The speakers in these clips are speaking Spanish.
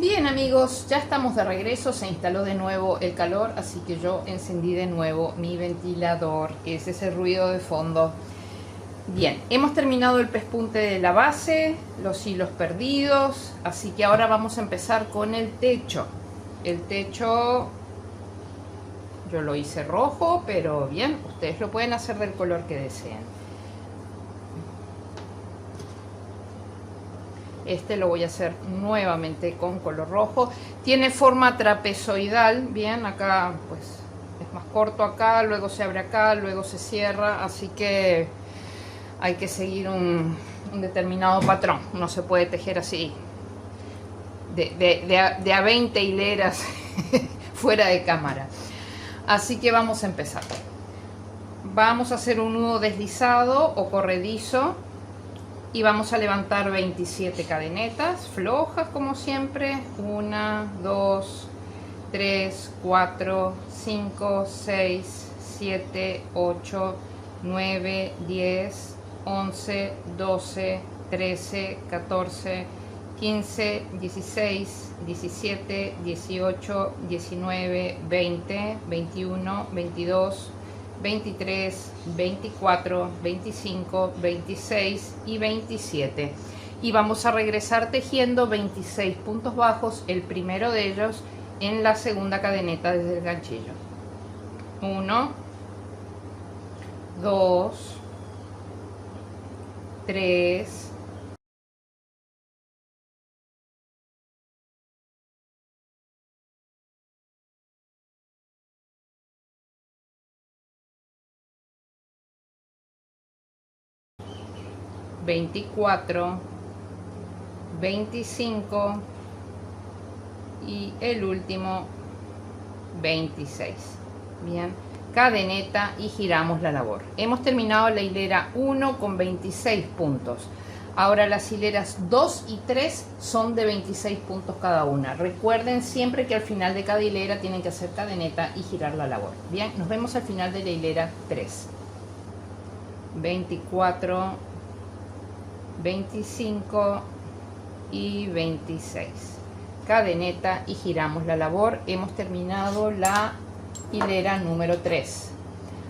Bien amigos, ya estamos de regreso, se instaló de nuevo el calor, así que yo encendí de nuevo mi ventilador, que es ese ruido de fondo. Bien, hemos terminado el pespunte de la base, los hilos perdidos, así que ahora vamos a empezar con el techo. El techo yo lo hice rojo, pero bien, ustedes lo pueden hacer del color que deseen. Este lo voy a hacer nuevamente con color rojo. Tiene forma trapezoidal, bien, acá pues es más corto acá, luego se abre acá, luego se cierra, así que hay que seguir un determinado patrón. No se puede tejer así de a 20 hileras fuera de cámara. Así que vamos a empezar. Vamos a hacer un nudo deslizado o corredizo y vamos a levantar 27 cadenetas flojas como siempre. 1, 2, 3, 4, 5, 6, 7, 8, 9, 10, 11, 12, 13, 14, 15, 16, 17, 18, 19, 20, 21, 22, 23, 24, 25, 26 y 27. Y vamos a regresar tejiendo 26 puntos bajos, el primero de ellos en la segunda cadeneta desde el ganchillo. 1, 2, 3, 24, 25 y el último 26. Bien, cadeneta y giramos la labor. Hemos terminado la hilera 1 con 26 puntos. Ahora las hileras 2 y 3 son de 26 puntos cada una. Recuerden siempre que al final de cada hilera tienen que hacer cadeneta y girar la labor. Bien, nos vemos al final de la hilera 3. 24, 25 y 26. Cadeneta y giramos la labor. Hemos terminado la hilera número 3.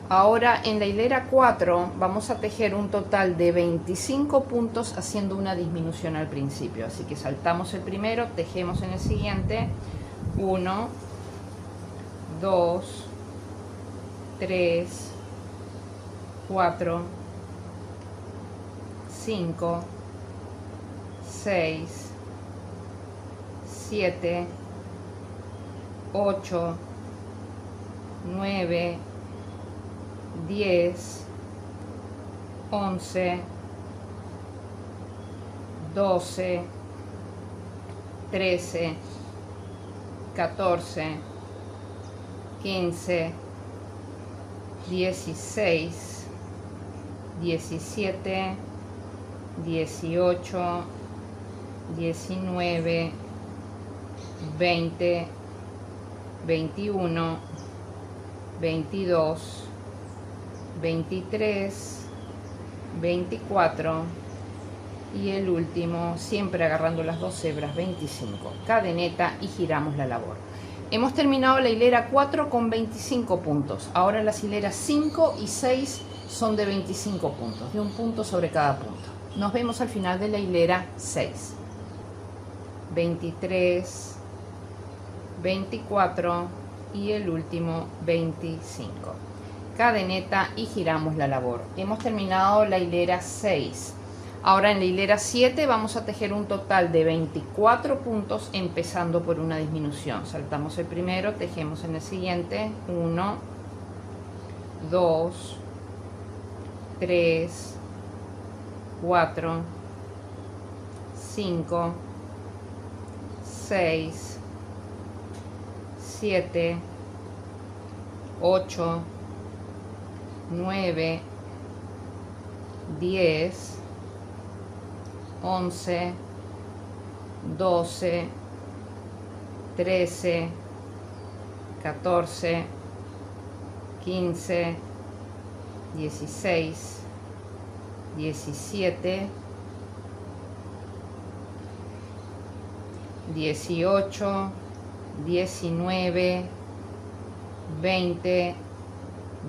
Ahora en la hilera 4 vamos a tejer un total de 25 puntos haciendo una disminución al principio. Así que saltamos el primero, tejemos en el siguiente. 1, 2, 3, 4, 5, 6, 7, 8, 9, 10, 11, 12, 13, 14, 15, 16, 17, 18, 19, 20, 21, 22, 23, 24 y el último, siempre agarrando las dos hebras, 25. Cadeneta y giramos la labor. Hemos terminado la hilera 4 con 25 puntos. Ahora las hileras 5 y 6 son de 25 puntos, de un punto sobre cada punto. Nos vemos al final de la hilera 6. 23, 24 y el último 25. Cadeneta y giramos la labor. Hemos terminado la hilera 6. Ahora en la hilera 7 vamos a tejer un total de 24 puntos empezando por una disminución. Saltamos el primero, tejemos en el siguiente. 1, 2, 3, 4, 5, 6, 7, 8, 9, 10, 11, 12, 13, 14, 15, 16, 17, 18, 19, 20,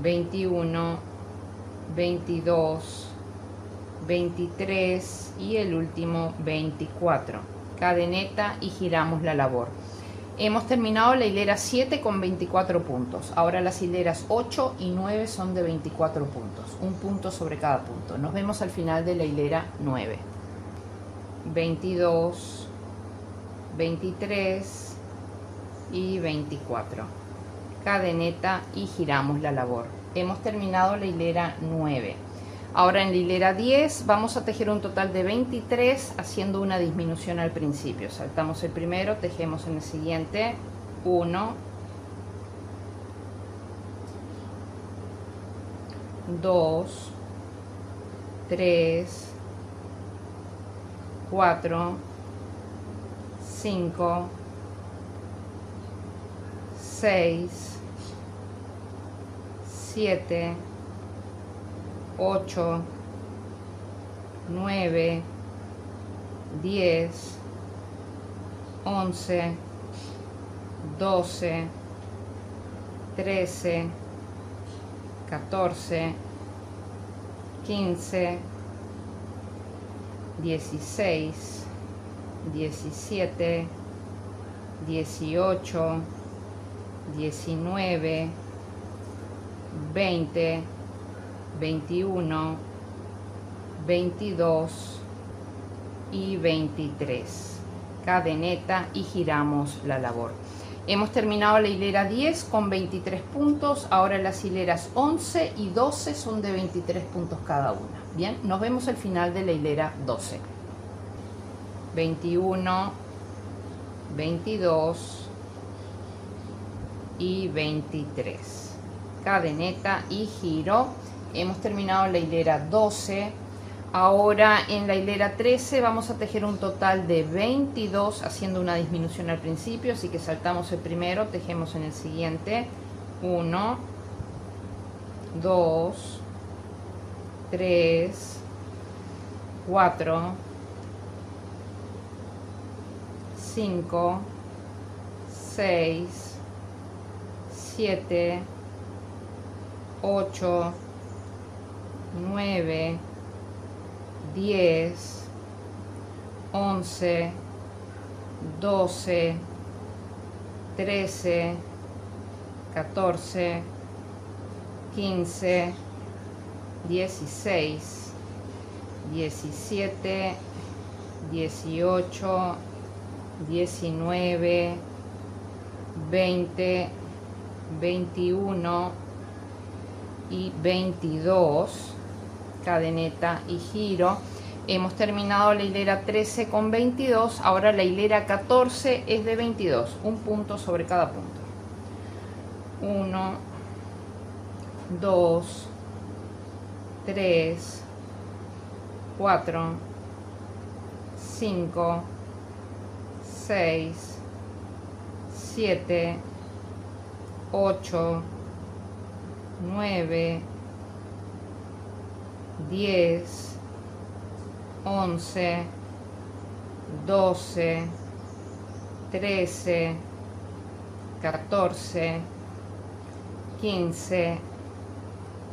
21, 22, 23 y el último 24. Cadeneta y giramos la labor. Hemos terminado la hilera 7 con 24 puntos. Ahora las hileras 8 y 9 son de 24 puntos. Un punto sobre cada punto. Nos vemos al final de la hilera 9. 22, 23 y 24. Cadeneta y giramos la labor. Hemos terminado la hilera 9. Ahora en la hilera 10 vamos a tejer un total de 23 haciendo una disminución al principio. Saltamos el primero, tejemos en el siguiente 1, 2, 3, 4, 5, 6, 7, 8, 9, 10, 11, 12, 13, 14, 15, 16, 17, 18, 19, 20, 21, 22 y 23. Cadeneta y giramos la labor. Hemos terminado la hilera 10 con 23 puntos. Ahora las hileras 11 y 12 son de 23 puntos cada una. Bien, nos vemos al final de la hilera 12. 21, 22 y 23. Cadeneta y giro. Hemos terminado la hilera 12. Ahora en la hilera 13 vamos a tejer un total de 22 haciendo una disminución al principio, así que saltamos el primero, tejemos en el siguiente 1, 2, 3, 4, 5, 6, 7, 8, 9, 10, 11, 12, 13, 14, 15, 16, 17, 18, 19, 20, 21 y 22. Cadeneta y giro. Hemos terminado la hilera 13 con 22. Ahora la hilera 14 es de 22, un punto sobre cada punto. 1, 2, 3, 4, 5, 6, 7, 8, 9, 10, 11, 12, 13, 14, 15,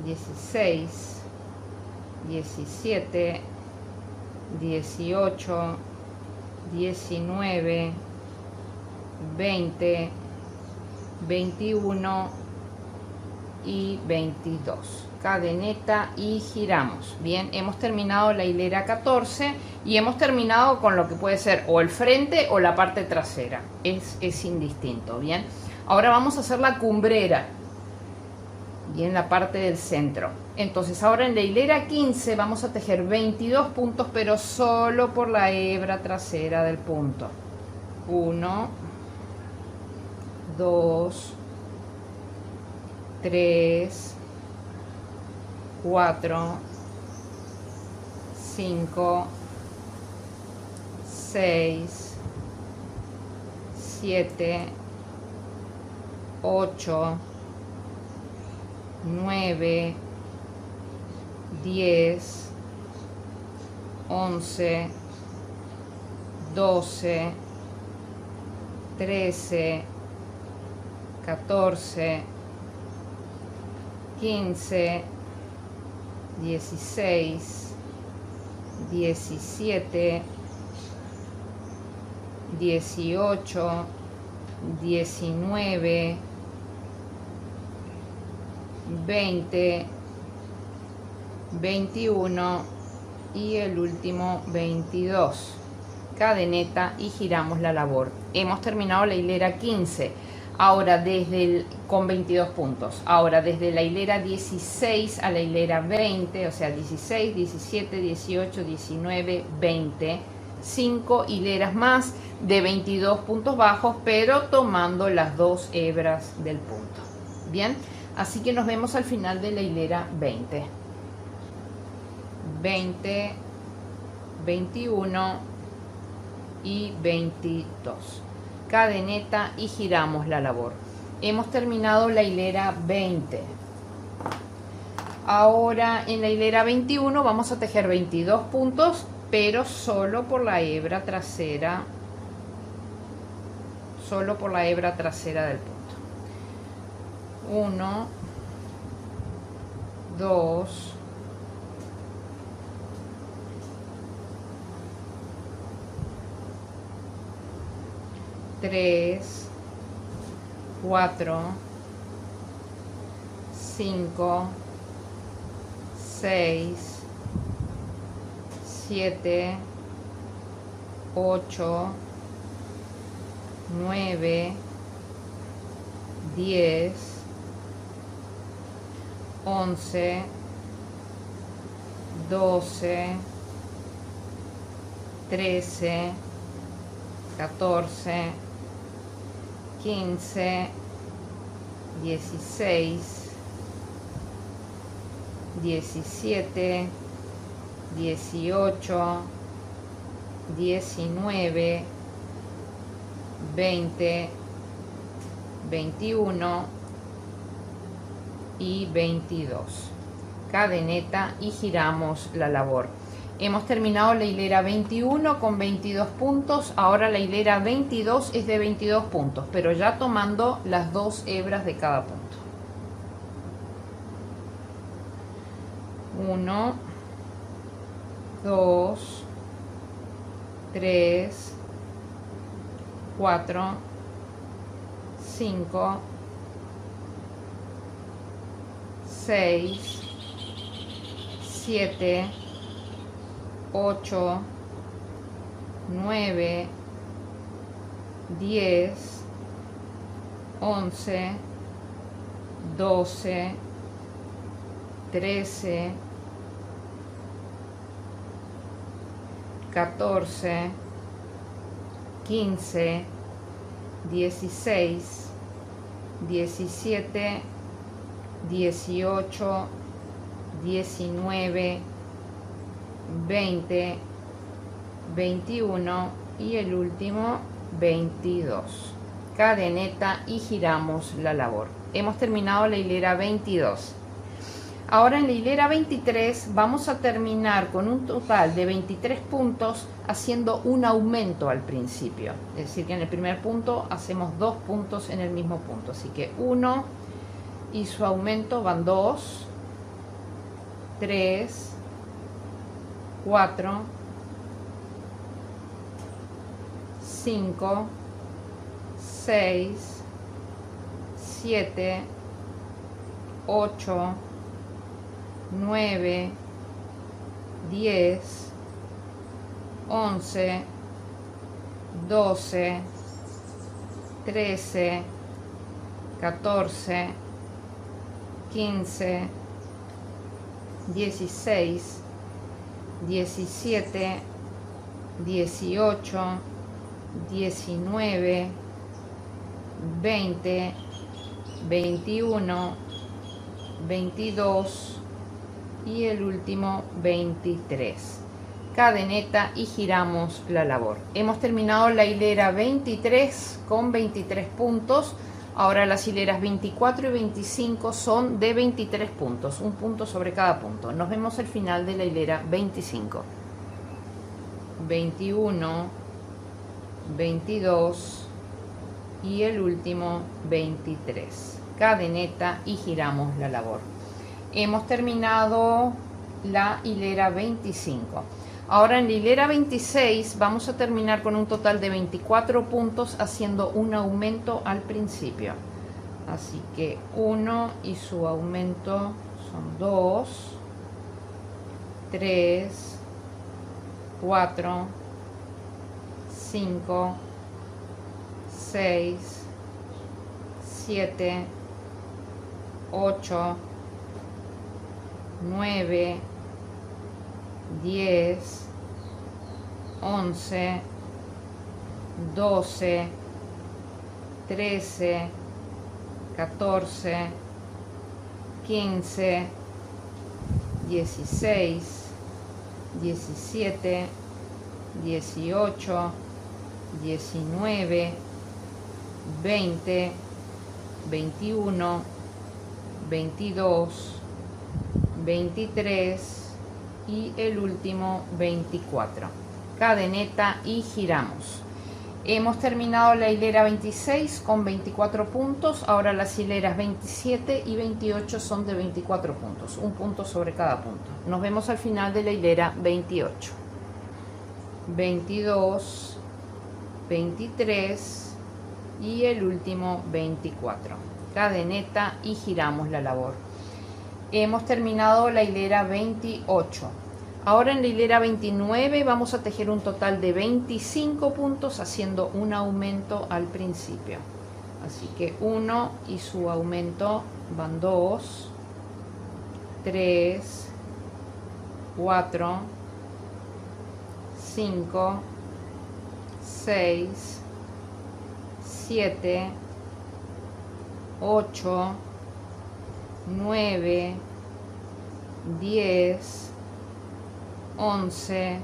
16, 17, 18, 19, 20, 21 y 22. Cadeneta y giramos. Bien, hemos terminado la hilera 14 y hemos terminado con lo que puede ser o el frente o la parte trasera, es indistinto. Bien, ahora vamos a hacer la cumbrera, bien, la parte del centro. Entonces ahora en la hilera 15 vamos a tejer 22 puntos, pero solo por la hebra trasera del punto. 1, 2, 3, 4, 5, 6, 7, 8, 9, 10, 11, 12, 13, 14, 15, 16, 17, 18, 19, 20, 21 y el último 22. Cadeneta y giramos la labor. Hemos terminado la hilera 15. Ahora con 22 puntos. Ahora desde la hilera 16 a la hilera 20, o sea 16, 17, 18, 19, 20. 5 hileras más de 22 puntos bajos, pero tomando las 2 hebras del punto. Bien, así que nos vemos al final de la hilera 20. 20, 21 y 22. Cadeneta y giramos la labor. Hemos terminado la hilera 20. Ahora en la hilera 21 vamos a tejer 22 puntos, pero solo por la hebra trasera, del punto. 1, 2, 3, 4, 5, 6, 7, 8, 9, 10, 11, 12, 13, 14, 15, 16, 17, 18, 19, 20, 21 y 22. Cadeneta y giramos la labor. Hemos terminado la hilera 21 con 22 puntos. Ahora la hilera 22 es de 22 puntos, pero ya tomando las 2 hebras de cada punto. 1, 2, 3, 4, 5, 6, 7, 8, 9, 10, 11, 12, 13, 14, 15, 16, 17, 18, 19, 20, 21 y el último 22. Cadeneta y giramos la labor. Hemos terminado la hilera 22. Ahora en la hilera 23 vamos a terminar con un total de 23 puntos haciendo un aumento al principio. Es decir, que en el primer punto hacemos 2 puntos en el mismo punto. Así que 1 y su aumento van 2, 3, 4, 5, 6, 7, 8, 9, 10, 11, 12, 13, 14, 15, 16, 17, 18, 19, 20, 21, 22 y el último 23. Cadeneta y giramos la labor. Hemos terminado la hilera 23 con 23 puntos. Ahora las hileras 24 y 25 son de 23 puntos, un punto sobre cada punto. Nos vemos al final de la hilera 25. 21, 22, y el último 23. Cadeneta y giramos la labor. Hemos terminado la hilera 25. Ahora en la hilera 26 vamos a terminar con un total de 24 puntos haciendo un aumento al principio. Así que 1 y su aumento son 2, 3, 4, 5, 6, 7, 8, 9, 10, 11, 12, 13, 14, 15, 16, 17, 18, 19, 20, 21, 22, 23 y el último 24. Cadeneta y giramos. Hemos terminado la hilera 26 con 24 puntos. Ahora las hileras 27 y 28 son de 24 puntos, un punto sobre cada punto. Nos vemos al final de la hilera 28. 22, 23 y el último 24. Cadeneta y giramos la labor. Hemos terminado la hilera 28. Ahora en la hilera 29 vamos a tejer un total de 25 puntos haciendo un aumento al principio. Así que 1 y su aumento van 2, 3, 4, 5, 6, 7, 8, 9, 10, 11,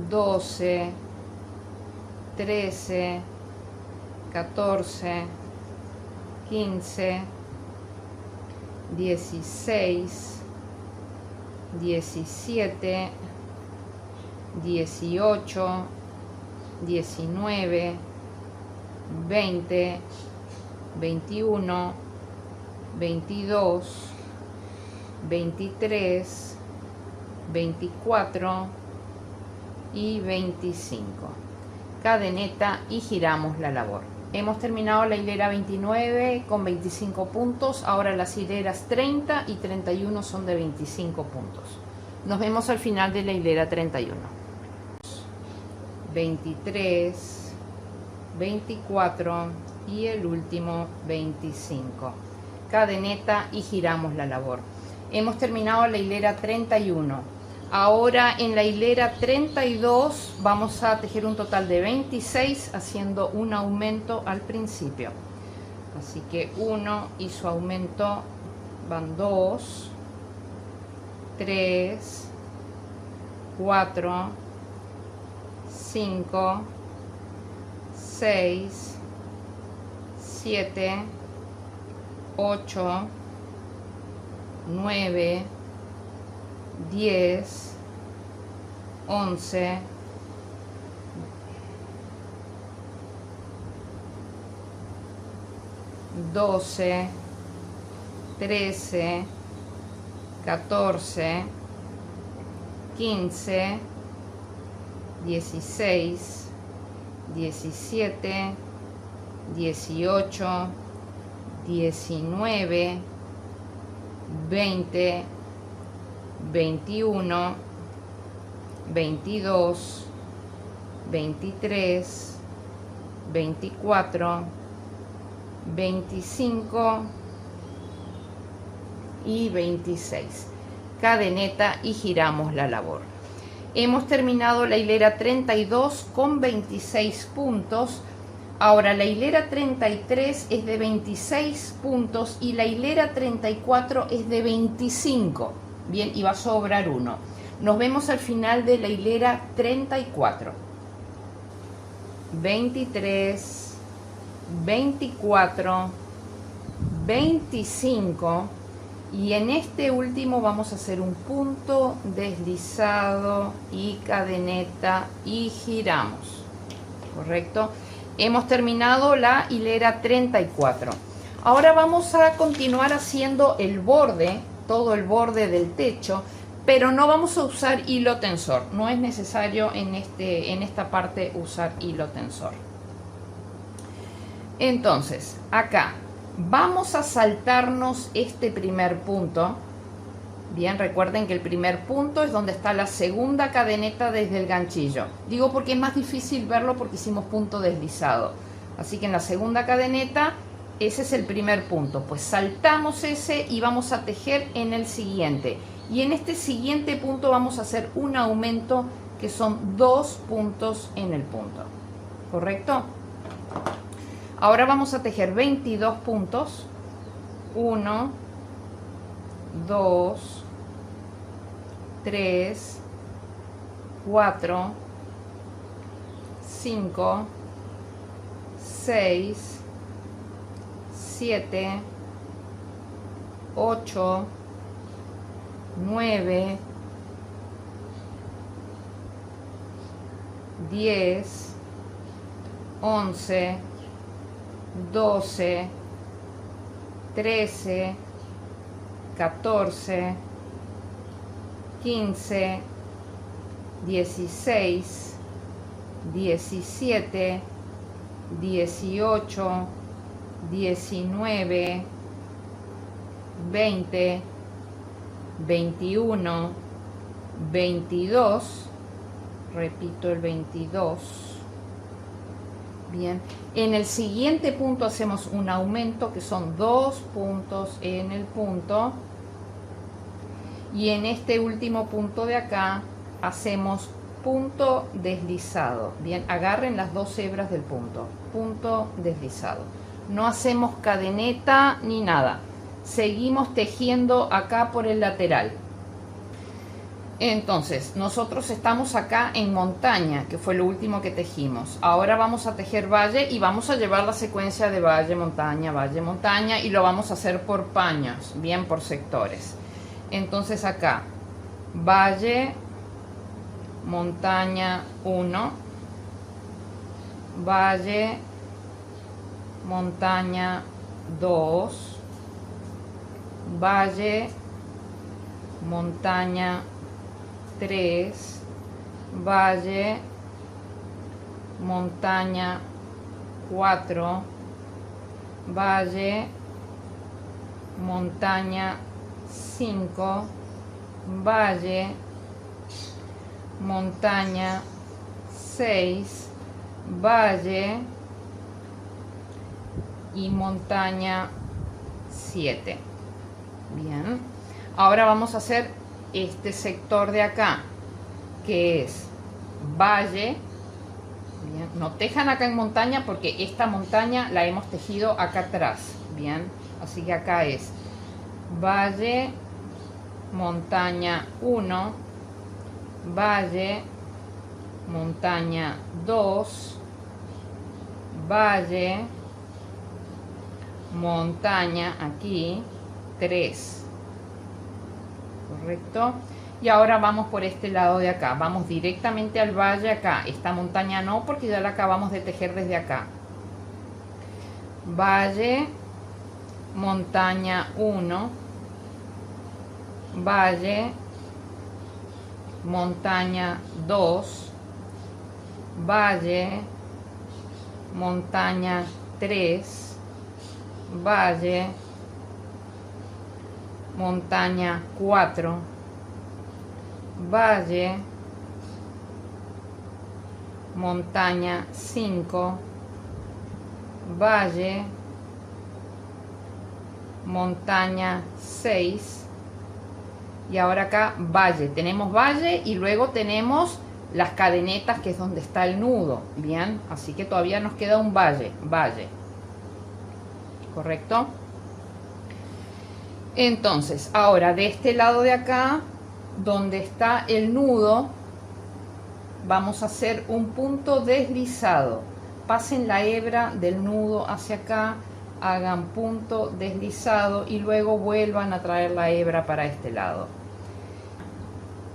12, 13, 14, 15, 16, 17, 18, 19, 20, 21, 22, 23, 24 y 25. Cadeneta y giramos la labor. Hemos terminado la hilera 29 con 25 puntos. Ahora las hileras 30 y 31 son de 25 puntos. Nos vemos al final de la hilera 31. 23, 24 y el último 25. Cadeneta y giramos la labor. Hemos terminado la hilera 31. Ahora en la hilera 32 vamos a tejer un total de 26 haciendo un aumento al principio. Así que 1 y su aumento van 2, 3, 4, 5, 6, 7, 8, 9, 10, 11, 12, 13, 14, 15, 16, 17, 18, 19, 20, 21, 22, 23, 24, 25 y 26. Cadeneta y giramos la labor. Hemos terminado la hilera 32 con 26 puntos. Ahora la hilera 33 es de 26 puntos y la hilera 34 es de 25. Bien, y va a sobrar uno. Nos vemos al final de la hilera 34. 23, 24, 25 y en este último vamos a hacer un punto deslizado y cadeneta y giramos, ¿correcto? Hemos terminado la hilera 34. Ahora vamos a continuar haciendo el borde, todo el borde del techo, pero no vamos a usar hilo tensor. No es necesario en esta parte usar hilo tensor. Entonces, acá vamos a saltarnos este primer punto. Bien, recuerden que el primer punto es donde está la segunda cadeneta desde el ganchillo. Digo porque es más difícil verlo porque hicimos punto deslizado. Así que en la segunda cadeneta, ese es el primer punto. Pues saltamos ese y vamos a tejer en el siguiente. Y en este siguiente punto vamos a hacer un aumento que son 2 puntos en el punto. ¿Correcto? Ahora vamos a tejer 22 puntos. 1, 2, 3, 4, 5, 6, 7, 8, 9, 10, 11, 12, 13, 14, 15, 16, 17, 18, 19, 20, 21, 22, repito el 22. Bien, en el siguiente punto hacemos un aumento que son 2 puntos en el punto. Y en este último punto de acá hacemos punto deslizado. Bien, agarren las 2 hebras del punto, punto deslizado. No hacemos cadeneta ni nada. Seguimos tejiendo acá por el lateral. Entonces, nosotros estamos acá en montaña, que fue lo último que tejimos. Ahora vamos a tejer valle y vamos a llevar la secuencia de valle, montaña, y lo vamos a hacer por paños, bien por sectores. Entonces acá, valle, montaña 1, valle, montaña 2, valle, montaña 3, valle, montaña 4, valle, montaña 5, valle, montaña 6, valle y montaña 7. Bien, ahora vamos a hacer este sector de acá, que es valle. Bien, no tejan acá en montaña porque esta montaña la hemos tejido acá atrás. Bien, así que acá es valle, montaña 1, valle, montaña 2, valle, montaña aquí 3. Correcto. Y ahora vamos por este lado de acá, vamos directamente al valle acá. Esta montaña no, porque ya la acabamos de tejer desde acá. Valle, montaña 1, valle, montaña 2, valle, montaña 3, valle, montaña 4, valle, montaña 5, valle, montaña 6. Y ahora acá valle, tenemos valle y luego tenemos las cadenetas, que es donde está el nudo. Bien, así que todavía nos queda un valle, correcto. Entonces ahora de este lado de acá, donde está el nudo, vamos a hacer un punto deslizado. Pasen la hebra del nudo hacia acá, hagan punto deslizado y luego vuelvan a traer la hebra para este lado.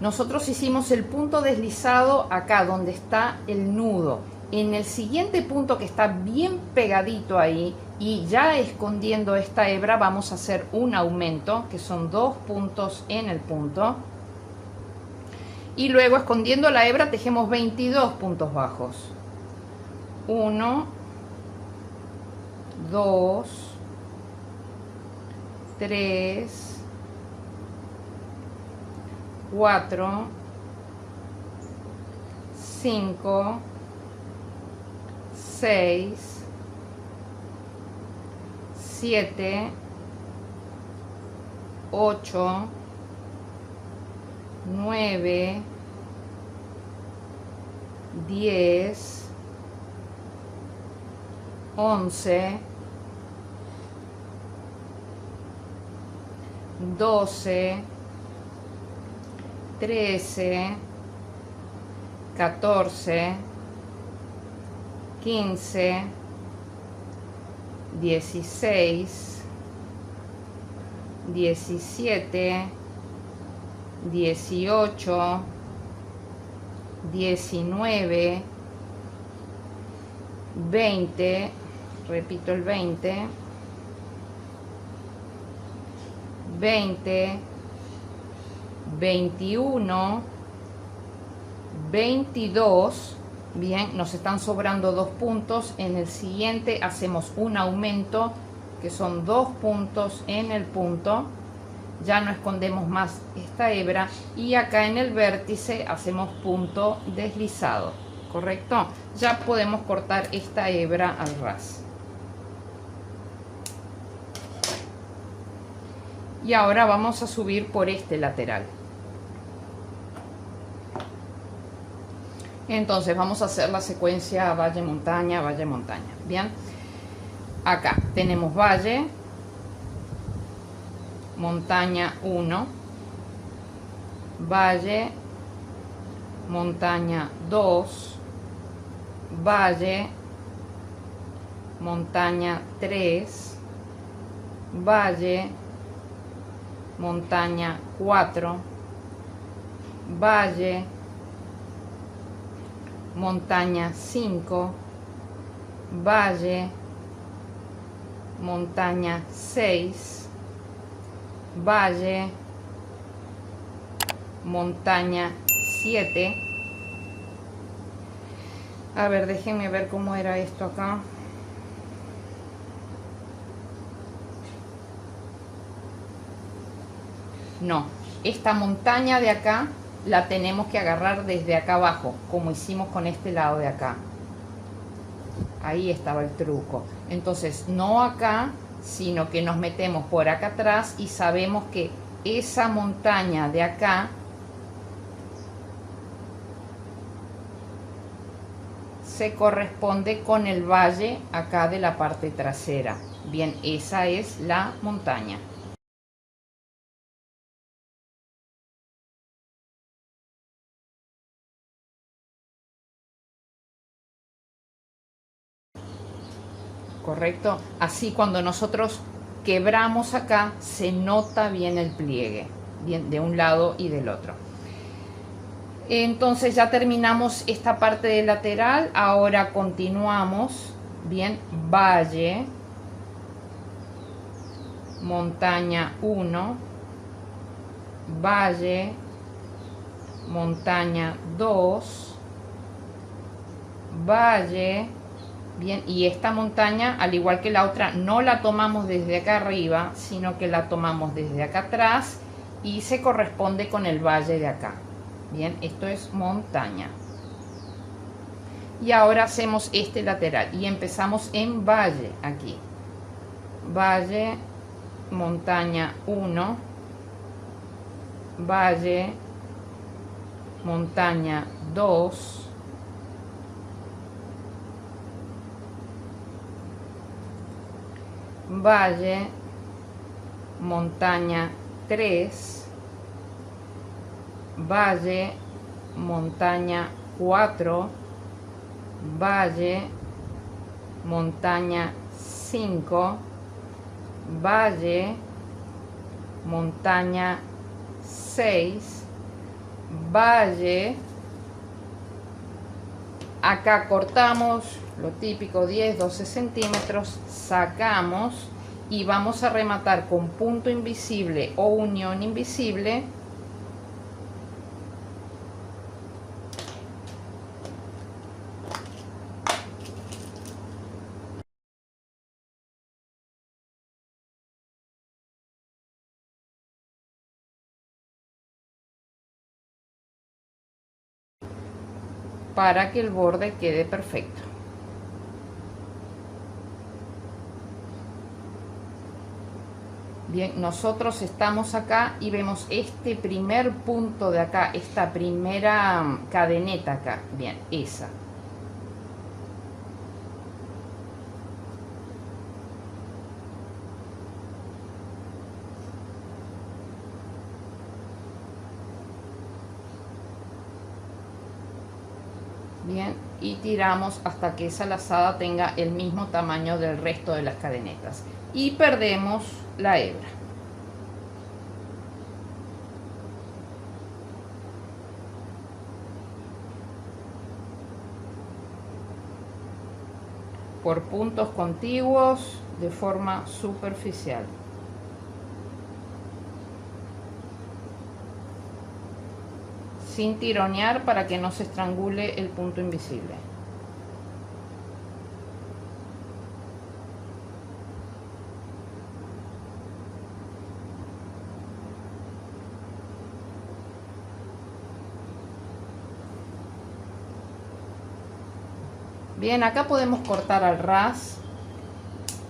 Nosotros hicimos el punto deslizado acá donde está el nudo En el siguiente punto que está bien pegadito ahí y ya escondiendo esta hebra, vamos a hacer un aumento, que son 2 puntos en el punto. Y luego escondiendo la hebra tejemos 22 puntos bajos. 1, 2, 3, 4, 5, 6, 7, 8, 9, 10, 11, 12, 13, 14, 15, 16, 17, 18, 19, 20, repito el 20, 20, 21, 22. Bien, nos están sobrando 2 puntos. En el siguiente hacemos un aumento, que son 2 puntos en el punto. Ya no escondemos más esta hebra y acá en el vértice hacemos punto deslizado, ¿correcto? Ya podemos cortar esta hebra al ras. Y ahora vamos a subir por este lateral. Entonces vamos a hacer la secuencia valle, montaña, valle, montaña. Bien, acá tenemos valle, montaña 1, valle, montaña 2, valle, montaña 3, valle, montaña 4, valle, montaña 5, valle, montaña 6, valle, montaña 7. A ver, déjenme ver cómo era esto acá. No, esta montaña de acá la tenemos que agarrar desde acá abajo, como hicimos con este lado de acá. Ahí estaba el truco. Entonces, no acá, sino que nos metemos por acá atrás y sabemos que esa montaña de acá se corresponde con el valle acá de la parte trasera. Bien, esa es la montaña. ¿Correcto? Así cuando nosotros quebramos acá se nota bien el pliegue, bien de un lado y del otro. Entonces ya terminamos esta parte de lateral. Ahora continuamos. Bien, valle, montaña 1, valle, montaña 2, valle. Bien, y esta montaña, al igual que la otra, no la tomamos desde acá arriba, sino que la tomamos desde acá atrás y se corresponde con el valle de acá. Bien, esto es montaña. Y ahora hacemos este lateral y empezamos en valle aquí. Valle, montaña 1, valle, montaña 2, valle, montaña 3, valle, montaña 4, valle, montaña 5, valle, montaña 6, valle, Acá cortamos lo típico, 10-12 centímetros, sacamos y vamos a rematar con punto invisible o unión invisible para que el borde quede perfecto. Bien, nosotros estamos acá y vemos este primer punto de acá, esta primera cadeneta acá. Bien, esa. Bien, y tiramos hasta que esa lazada tenga el mismo tamaño del resto de las cadenetas. Y perdemos la hebra. Por puntos contiguos de forma superficial. Sin tironear para que no se estrangule el punto invisible. Bien, acá podemos cortar al ras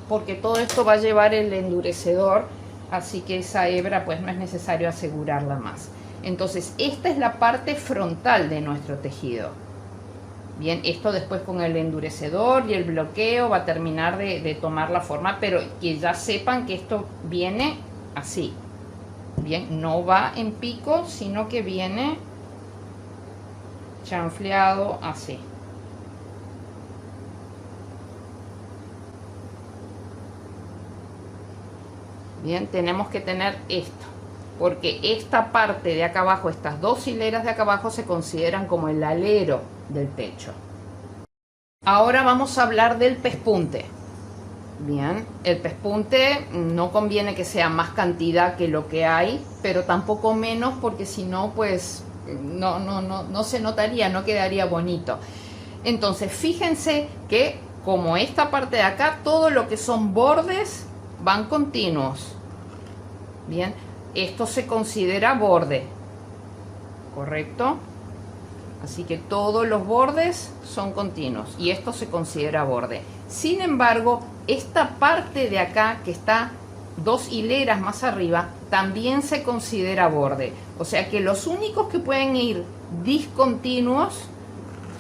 porque todo esto va a llevar el endurecedor, así que esa hebra pues no es necesario asegurarla más. Entonces esta es la parte frontal de nuestro tejido. Bien, esto después con el endurecedor y el bloqueo va a terminar de tomar la forma, pero que ya sepan que esto viene así. Bien, no va en pico, sino que viene chanfleado así. Bien, tenemos que tener esto, porque esta parte de acá abajo, estas dos hileras de acá abajo se consideran como el alero del pecho. Ahora vamos a hablar del pespunte. Bien, el pespunte no conviene que sea más cantidad que lo que hay, pero tampoco menos, porque si no, pues no se notaría, no quedaría bonito. Entonces, fíjense que como esta parte de acá, todo lo que son bordes van continuos. Bien, esto se considera borde, ¿correcto? Así que todos los bordes son continuos y esto se considera borde. Sin embargo, esta parte de acá que está dos hileras más arriba también se considera borde. O sea que los únicos que pueden ir discontinuos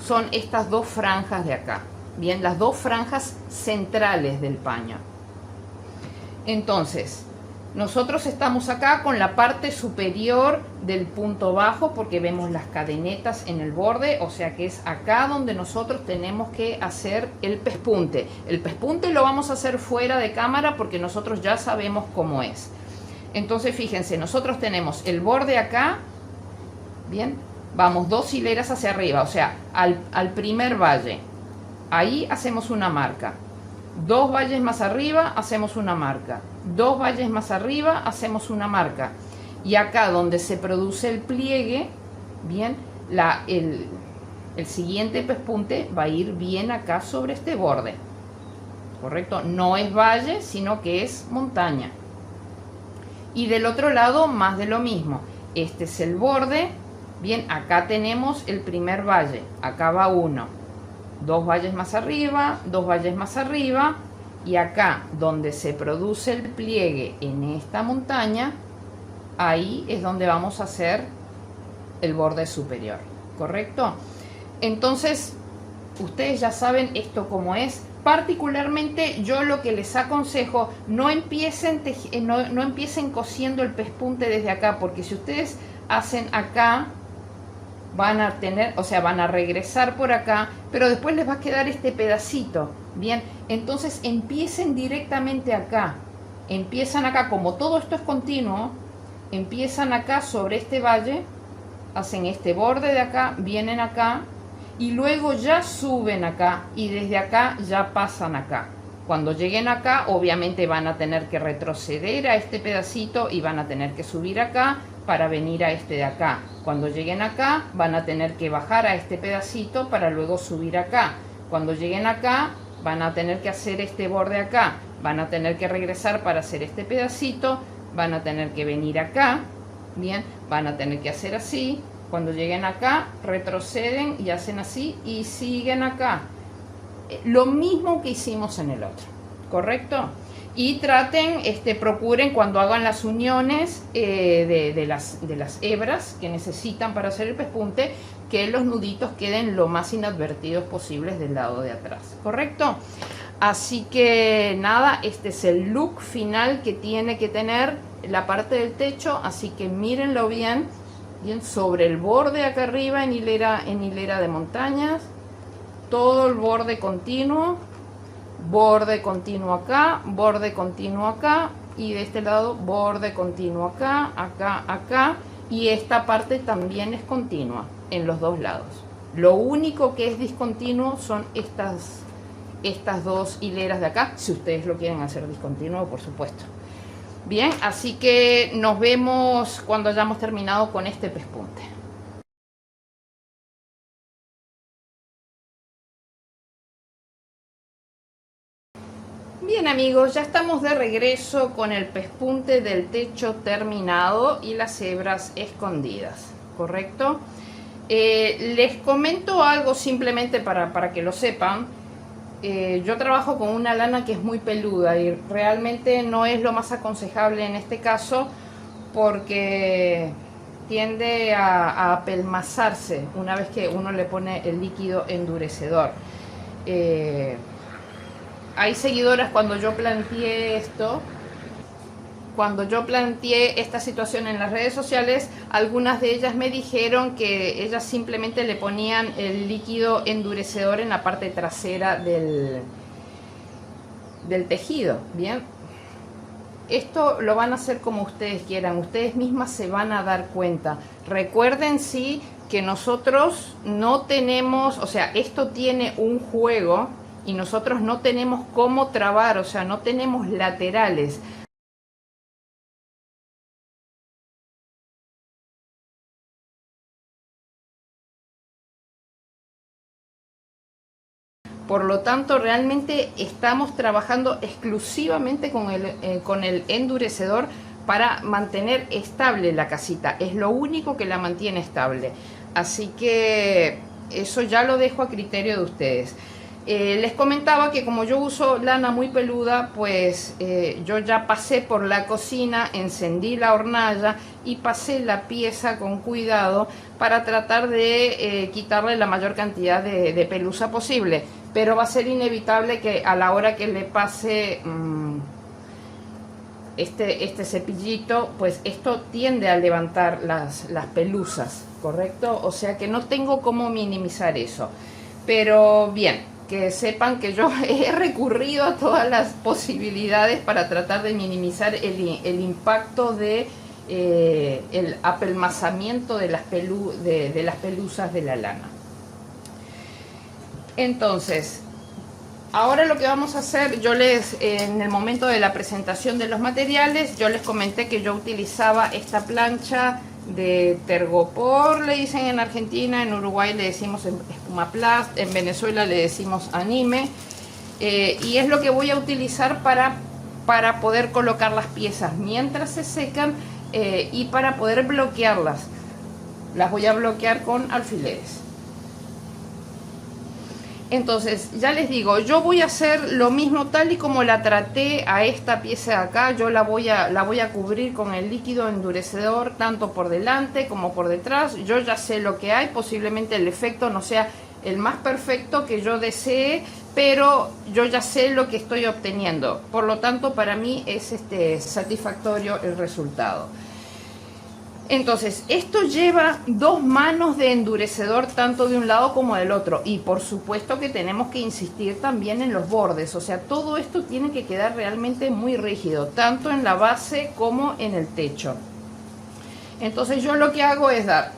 son estas dos franjas de acá. Bien, las dos franjas centrales del paño. Entonces, nosotros estamos acá con la parte superior del punto bajo porque vemos las cadenetas en el borde, o sea que es acá donde nosotros tenemos que hacer el pespunte. El pespunte lo vamos a hacer fuera de cámara porque nosotros ya sabemos cómo es. Entonces fíjense, nosotros tenemos el borde acá, bien, vamos dos hileras hacia arriba, o sea, al primer valle, ahí hacemos una marca. Dos valles más arriba hacemos una marca, dos valles más arriba hacemos una marca, y acá donde se produce el pliegue, bien, el siguiente pespunte va a ir bien acá sobre este borde, correcto, no es valle sino que es montaña. Y del otro lado más de lo mismo, este es el borde, bien, acá tenemos el primer valle, acá va uno, dos valles más arriba, dos valles más arriba, y acá donde se produce el pliegue en esta montaña, ahí es donde vamos a hacer el borde superior, ¿correcto? Entonces ustedes ya saben esto cómo es. Particularmente yo lo que les aconsejo, no empiecen cosiendo el pespunte desde acá, porque si ustedes hacen acá, van a tener, o sea, van a regresar por acá, pero después les va a quedar este pedacito. Bien, entonces empiecen directamente acá, empiezan acá, como todo esto es continuo, empiezan acá sobre este valle, hacen este borde de acá, vienen acá, y luego ya suben acá y desde acá ya pasan acá. Cuando lleguen acá, obviamente van a tener que retroceder a este pedacito y van a tener que subir acá para venir a este de acá. Cuando lleguen acá, van a tener que bajar a este pedacito para luego subir acá. Cuando lleguen acá, van a tener que hacer este borde acá. Van a tener que regresar para hacer este pedacito. Van a tener que venir acá. Bien, van a tener que hacer así. Cuando lleguen acá, retroceden y hacen así y siguen acá. Lo mismo que hicimos en el otro, ¿correcto? Y traten, procuren cuando hagan las uniones de las hebras que necesitan para hacer el pespunte, que los nuditos queden lo más inadvertidos posibles del lado de atrás, ¿correcto? Así que nada, este es el look final que tiene que tener la parte del techo, así que mírenlo bien, bien sobre el borde acá arriba en hilera de montañas, todo el borde continuo acá, borde continuo acá, y de este lado borde continuo acá, acá, acá, y esta parte también es continua en los dos lados. Lo único que es discontinuo son estas dos hileras de acá, si ustedes lo quieren hacer discontinuo, por supuesto. Bien, así que nos vemos cuando hayamos terminado con este pespunte. Bien amigos, ya estamos de regreso con el pespunte del techo terminado y las hebras escondidas, ¿correcto? Les comento algo simplemente para que lo sepan. Yo trabajo con una lana que es muy peluda y realmente no es lo más aconsejable en este caso porque tiende a apelmazarse una vez que uno le pone el líquido endurecedor. Hay seguidoras cuando yo planteé esta situación en las redes sociales, algunas de ellas me dijeron que ellas simplemente le ponían el líquido endurecedor en la parte trasera del tejido. Bien, esto lo van a hacer como ustedes quieran, ustedes mismas se van a dar cuenta. Recuerden sí que nosotros no tenemos, o sea, esto tiene un juego y nosotros no tenemos cómo trabar, o sea, no tenemos laterales. Por lo tanto, realmente estamos trabajando exclusivamente con el endurecedor para mantener estable la casita. Es lo único que la mantiene estable. Así que eso ya lo dejo a criterio de ustedes. Les comentaba que como yo uso lana muy peluda, pues yo ya pasé por la cocina, encendí la hornalla y pasé la pieza con cuidado para tratar de quitarle la mayor cantidad de pelusa posible. Pero va a ser inevitable que a la hora que le pase este cepillito, pues esto tiende a levantar las pelusas, ¿correcto? O sea que no tengo cómo minimizar eso. Pero bien, que sepan que yo he recurrido a todas las posibilidades para tratar de minimizar el impacto de el apelmazamiento de las pelusas de la lana. Entonces, ahora lo que vamos a hacer, en el momento de la presentación de los materiales, yo les comenté que yo utilizaba esta plancha de Tergopor, le dicen en Argentina, en Uruguay le decimos Espumaplast, en Venezuela le decimos Anime, y es lo que voy a utilizar para poder colocar las piezas mientras se secan y para poder bloquearlas. Las voy a bloquear con alfileres. Entonces, ya les digo, yo voy a hacer lo mismo tal y como la traté a esta pieza de acá. Yo la voy a cubrir con el líquido endurecedor tanto por delante como por detrás. Yo ya sé lo que hay, posiblemente el efecto no sea el más perfecto que yo desee, pero yo ya sé lo que estoy obteniendo. Por lo tanto, para mí es satisfactorio el resultado. Entonces, esto lleva 2 manos de endurecedor tanto de un lado como del otro, y por supuesto que tenemos que insistir también en los bordes, o sea, todo esto tiene que quedar realmente muy rígido, tanto en la base como en el techo. Entonces yo lo que hago es dar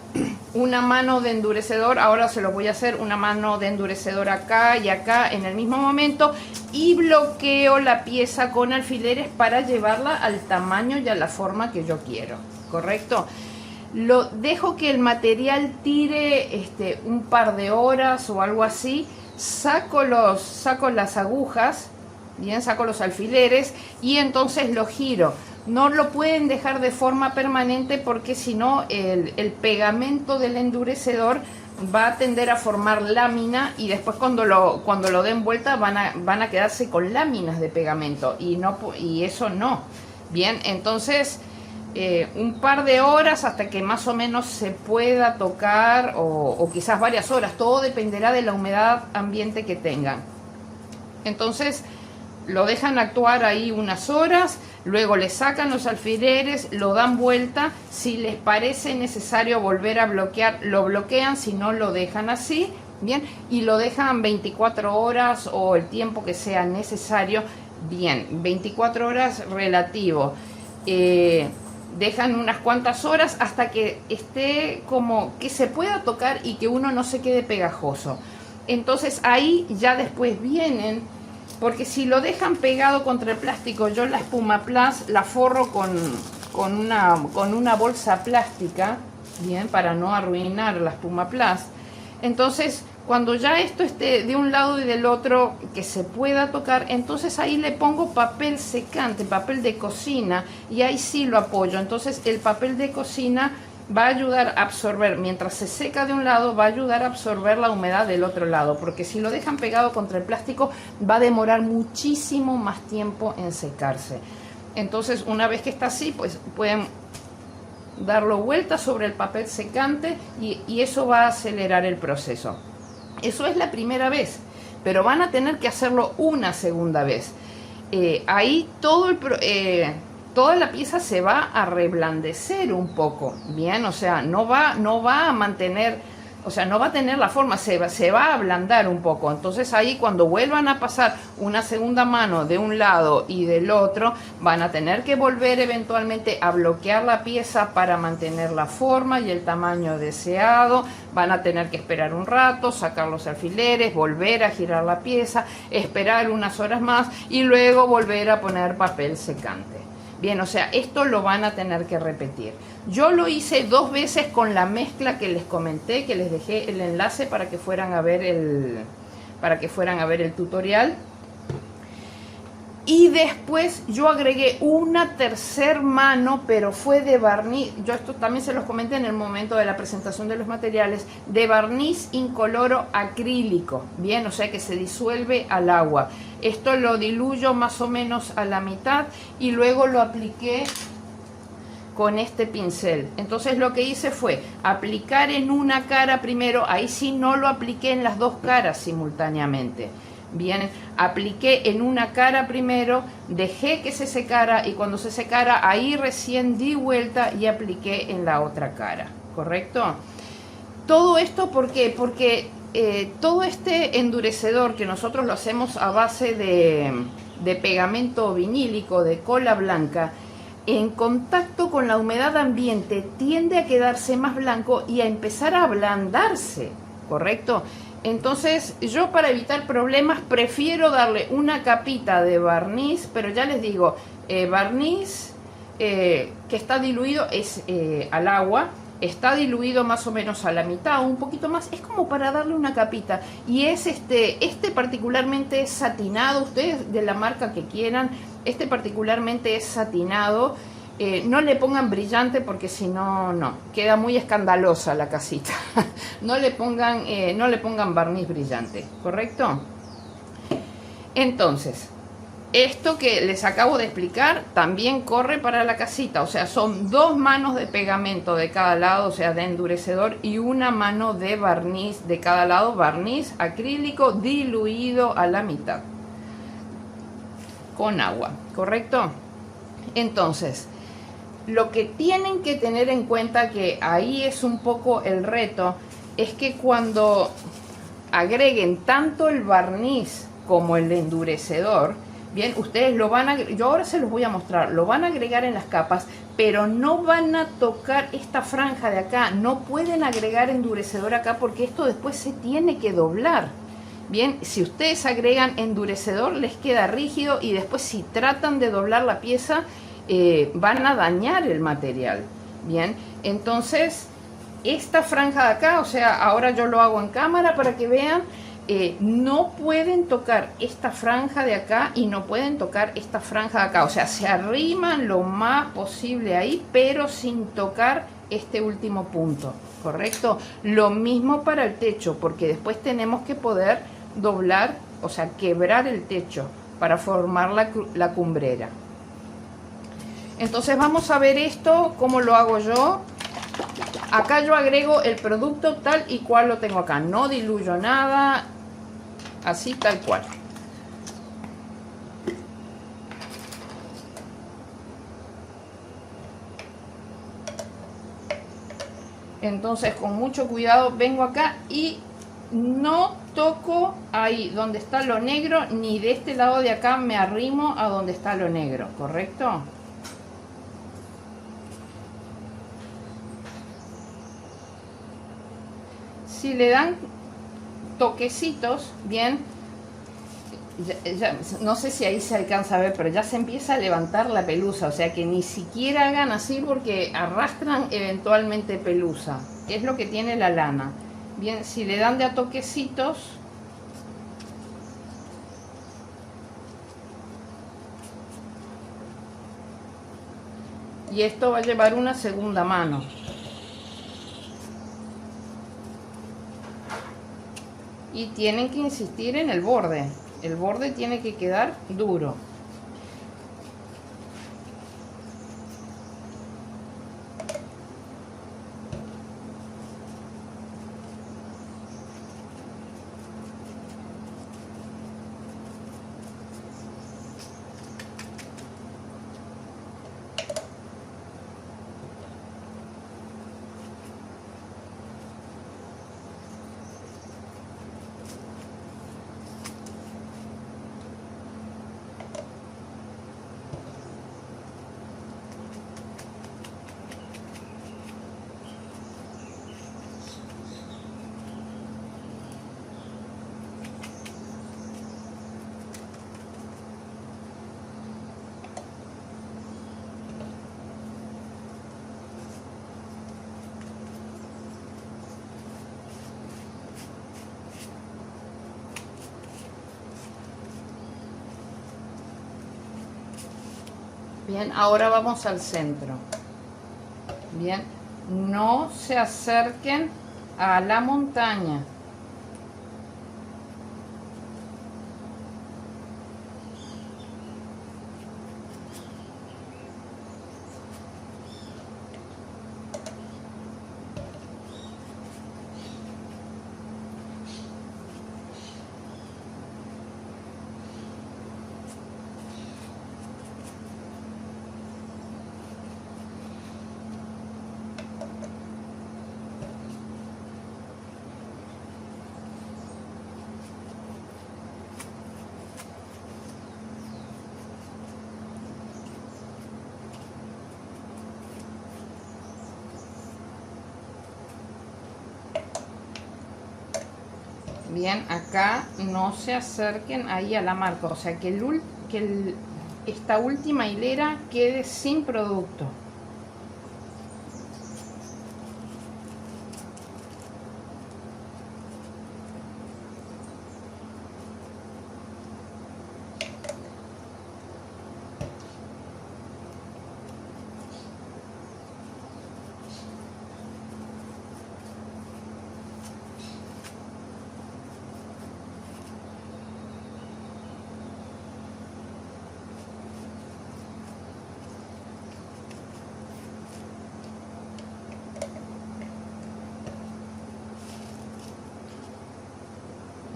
una mano de endurecedor, ahora se lo voy a hacer, una mano de endurecedor acá y acá en el mismo momento, y bloqueo la pieza con alfileres para llevarla al tamaño y a la forma que yo quiero, ¿correcto? Lo dejo que el material tire un par de horas o algo así, saco las agujas, bien, saco los alfileres y entonces lo giro. No lo pueden dejar de forma permanente porque si no el pegamento del endurecedor va a tender a formar lámina y después cuando lo den vuelta van a quedarse con láminas de pegamento y eso no. Bien, entonces un par de horas hasta que más o menos se pueda tocar o quizás varias horas, todo dependerá de la humedad ambiente que tengan. Entonces lo dejan actuar ahí unas horas, luego le sacan los alfileres, lo dan vuelta, si les parece necesario volver a bloquear, lo bloquean, si no lo dejan así, bien, y lo dejan 24 horas o el tiempo que sea necesario, bien, 24 horas relativo, dejan unas cuantas horas hasta que esté como que se pueda tocar y que uno no se quede pegajoso. Entonces ahí ya después vienen, porque si lo dejan pegado contra el plástico, yo la espuma plus la forro con una bolsa plástica, bien, para no arruinar la espuma plus. Entonces, cuando ya esto esté de un lado y del otro, que se pueda tocar, entonces ahí le pongo papel secante, papel de cocina, y ahí sí lo apoyo. Entonces el papel de cocina va a ayudar a absorber, mientras se seca de un lado, va a ayudar a absorber la humedad del otro lado, porque si lo dejan pegado contra el plástico va a demorar muchísimo más tiempo en secarse. Entonces una vez que está así, pues pueden darlo vuelta sobre el papel secante y eso va a acelerar el proceso. Eso es la primera vez, pero van a tener que hacerlo una segunda vez. Ahí toda la pieza se va a reblandecer un poco, bien, o sea, no va a mantener, o sea, no va a tener la forma, se va a ablandar un poco. Entonces ahí cuando vuelvan a pasar una segunda mano de un lado y del otro, van a tener que volver eventualmente a bloquear la pieza para mantener la forma y el tamaño deseado. Van a tener que esperar un rato, sacar los alfileres, volver a girar la pieza, esperar unas horas más y luego volver a poner papel secante. Bien, o sea, esto lo van a tener que repetir. Yo lo hice 2 veces con la mezcla que les comenté, que les dejé el enlace para que fueran a ver el tutorial. Y después yo agregué una tercer mano, pero fue de barniz. Yo esto también se los comenté en el momento de la presentación de los materiales, de barniz incoloro acrílico. Bien, o sea que se disuelve al agua. Esto lo diluyo más o menos a la mitad y luego lo apliqué con este pincel. Entonces lo que hice fue aplicar en una cara primero, ahí sí no lo apliqué en las dos caras simultáneamente. Bien, apliqué en una cara primero, dejé que se secara y cuando se secara ahí recién di vuelta y apliqué en la otra cara, ¿correcto? Todo esto ¿por qué? Porque todo este endurecedor que nosotros lo hacemos a base de pegamento vinílico de cola blanca, en contacto con la humedad ambiente tiende a quedarse más blanco y a empezar a ablandarse, ¿correcto? Entonces yo, para evitar problemas, prefiero darle una capita de barniz, pero ya les digo, barniz que está diluido al agua, está diluido más o menos a la mitad o un poquito más, es como para darle una capita. Y es este particularmente es satinado, ustedes de la marca que quieran, este particularmente es satinado. No le pongan brillante porque si no, no, queda muy escandalosa la casita. No le pongan barniz brillante, ¿correcto? Entonces, esto que les acabo de explicar también corre para la casita. O sea, son 2 manos de pegamento de cada lado, o sea, de endurecedor, y una mano de barniz de cada lado, barniz acrílico diluido a la mitad con agua, ¿correcto? Entonces, lo que tienen que tener en cuenta, que ahí es un poco el reto, es que cuando agreguen tanto el barniz como el endurecedor, bien, ustedes lo van a, yo ahora se los voy a mostrar, lo van a agregar en las capas, pero no van a tocar esta franja de acá, no pueden agregar endurecedor acá porque esto después se tiene que doblar. Bien, si ustedes agregan endurecedor les queda rígido y después si tratan de doblar la pieza van a dañar el material. Bien, entonces esta franja de acá, o sea, ahora yo lo hago en cámara para que vean, no pueden tocar esta franja de acá y no pueden tocar esta franja de acá, o sea, se arriman lo más posible ahí, pero sin tocar este último punto, ¿correcto? Lo mismo para el techo, porque después tenemos que poder doblar, o sea, quebrar el techo para formar la cumbrera. Entonces vamos a ver esto, cómo lo hago yo. Acá yo agrego el producto tal y cual lo tengo acá, no diluyo nada, así tal cual. Entonces con mucho cuidado vengo acá y no toco ahí donde está lo negro, ni de este lado de acá me arrimo a donde está lo negro, ¿correcto? Si le dan toquecitos, bien, no sé si ahí se alcanza a ver, pero ya se empieza a levantar la pelusa, o sea que ni siquiera hagan así porque arrastran eventualmente pelusa, es lo que tiene la lana. Bien, si le dan de a toquecitos, y esto va a llevar una segunda mano. Y tienen que insistir en el borde tiene que quedar duro. Bien, ahora vamos al centro. Bien, no se acerquen a la montaña. Bien, acá no se acerquen ahí a la marca, o sea que, esta última hilera quede sin producto.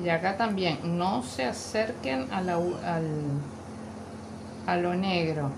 Y acá también, no se acerquen a, a lo negro.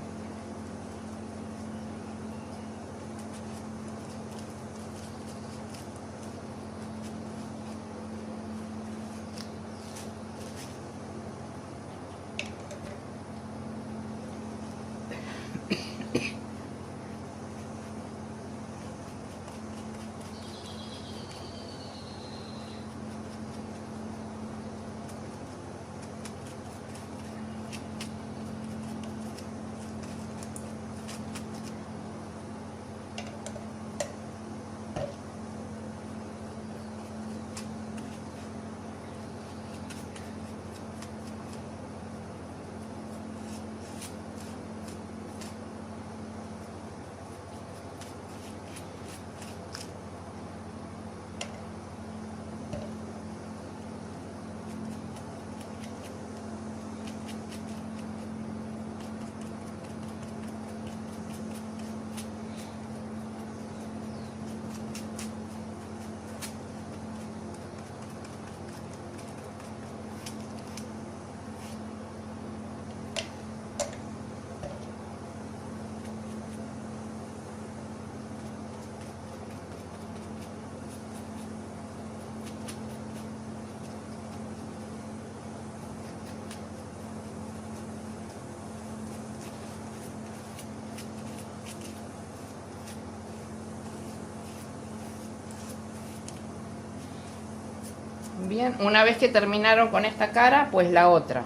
Bien, una vez que terminaron con esta cara, pues la otra.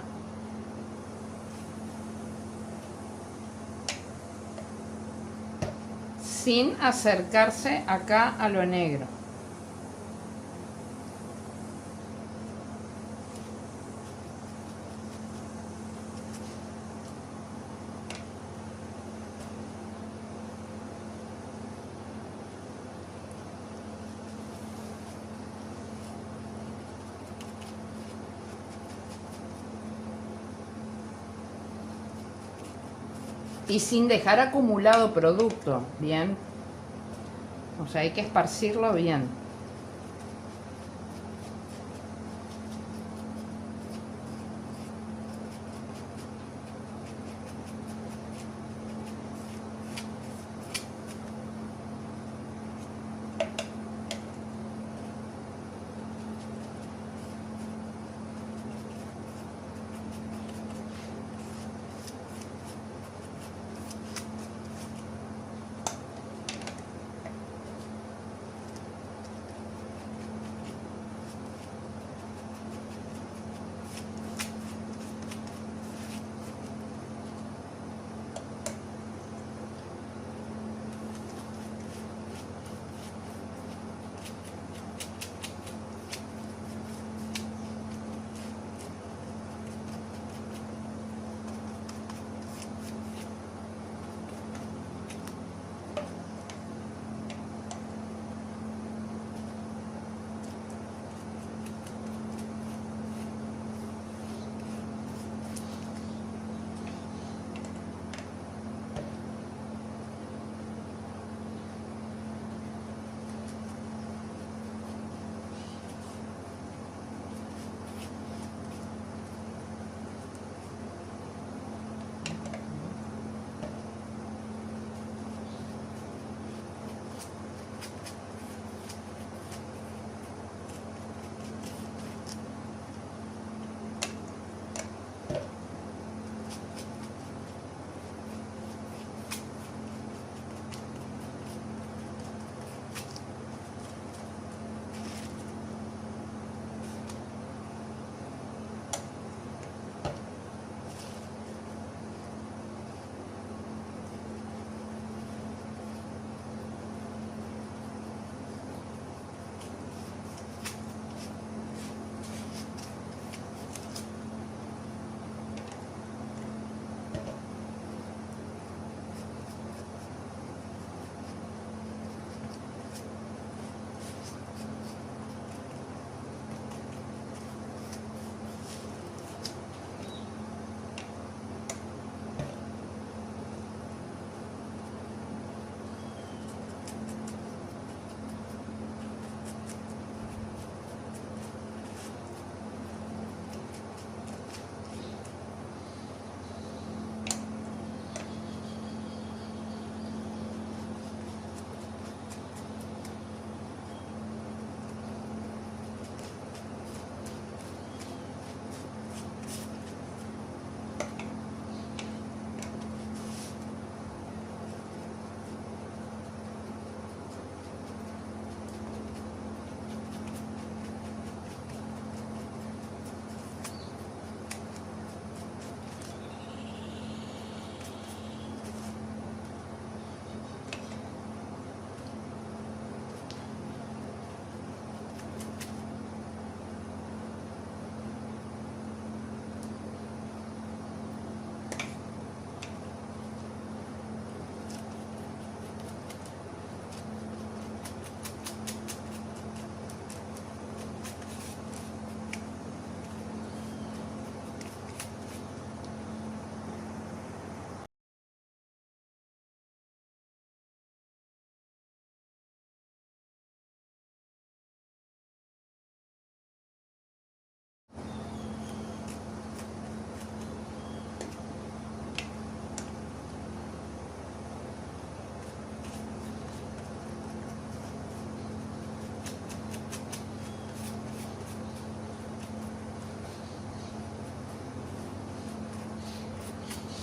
Sin acercarse acá a lo negro. Y sin dejar acumulado producto, bien. O sea, hay que esparcirlo bien.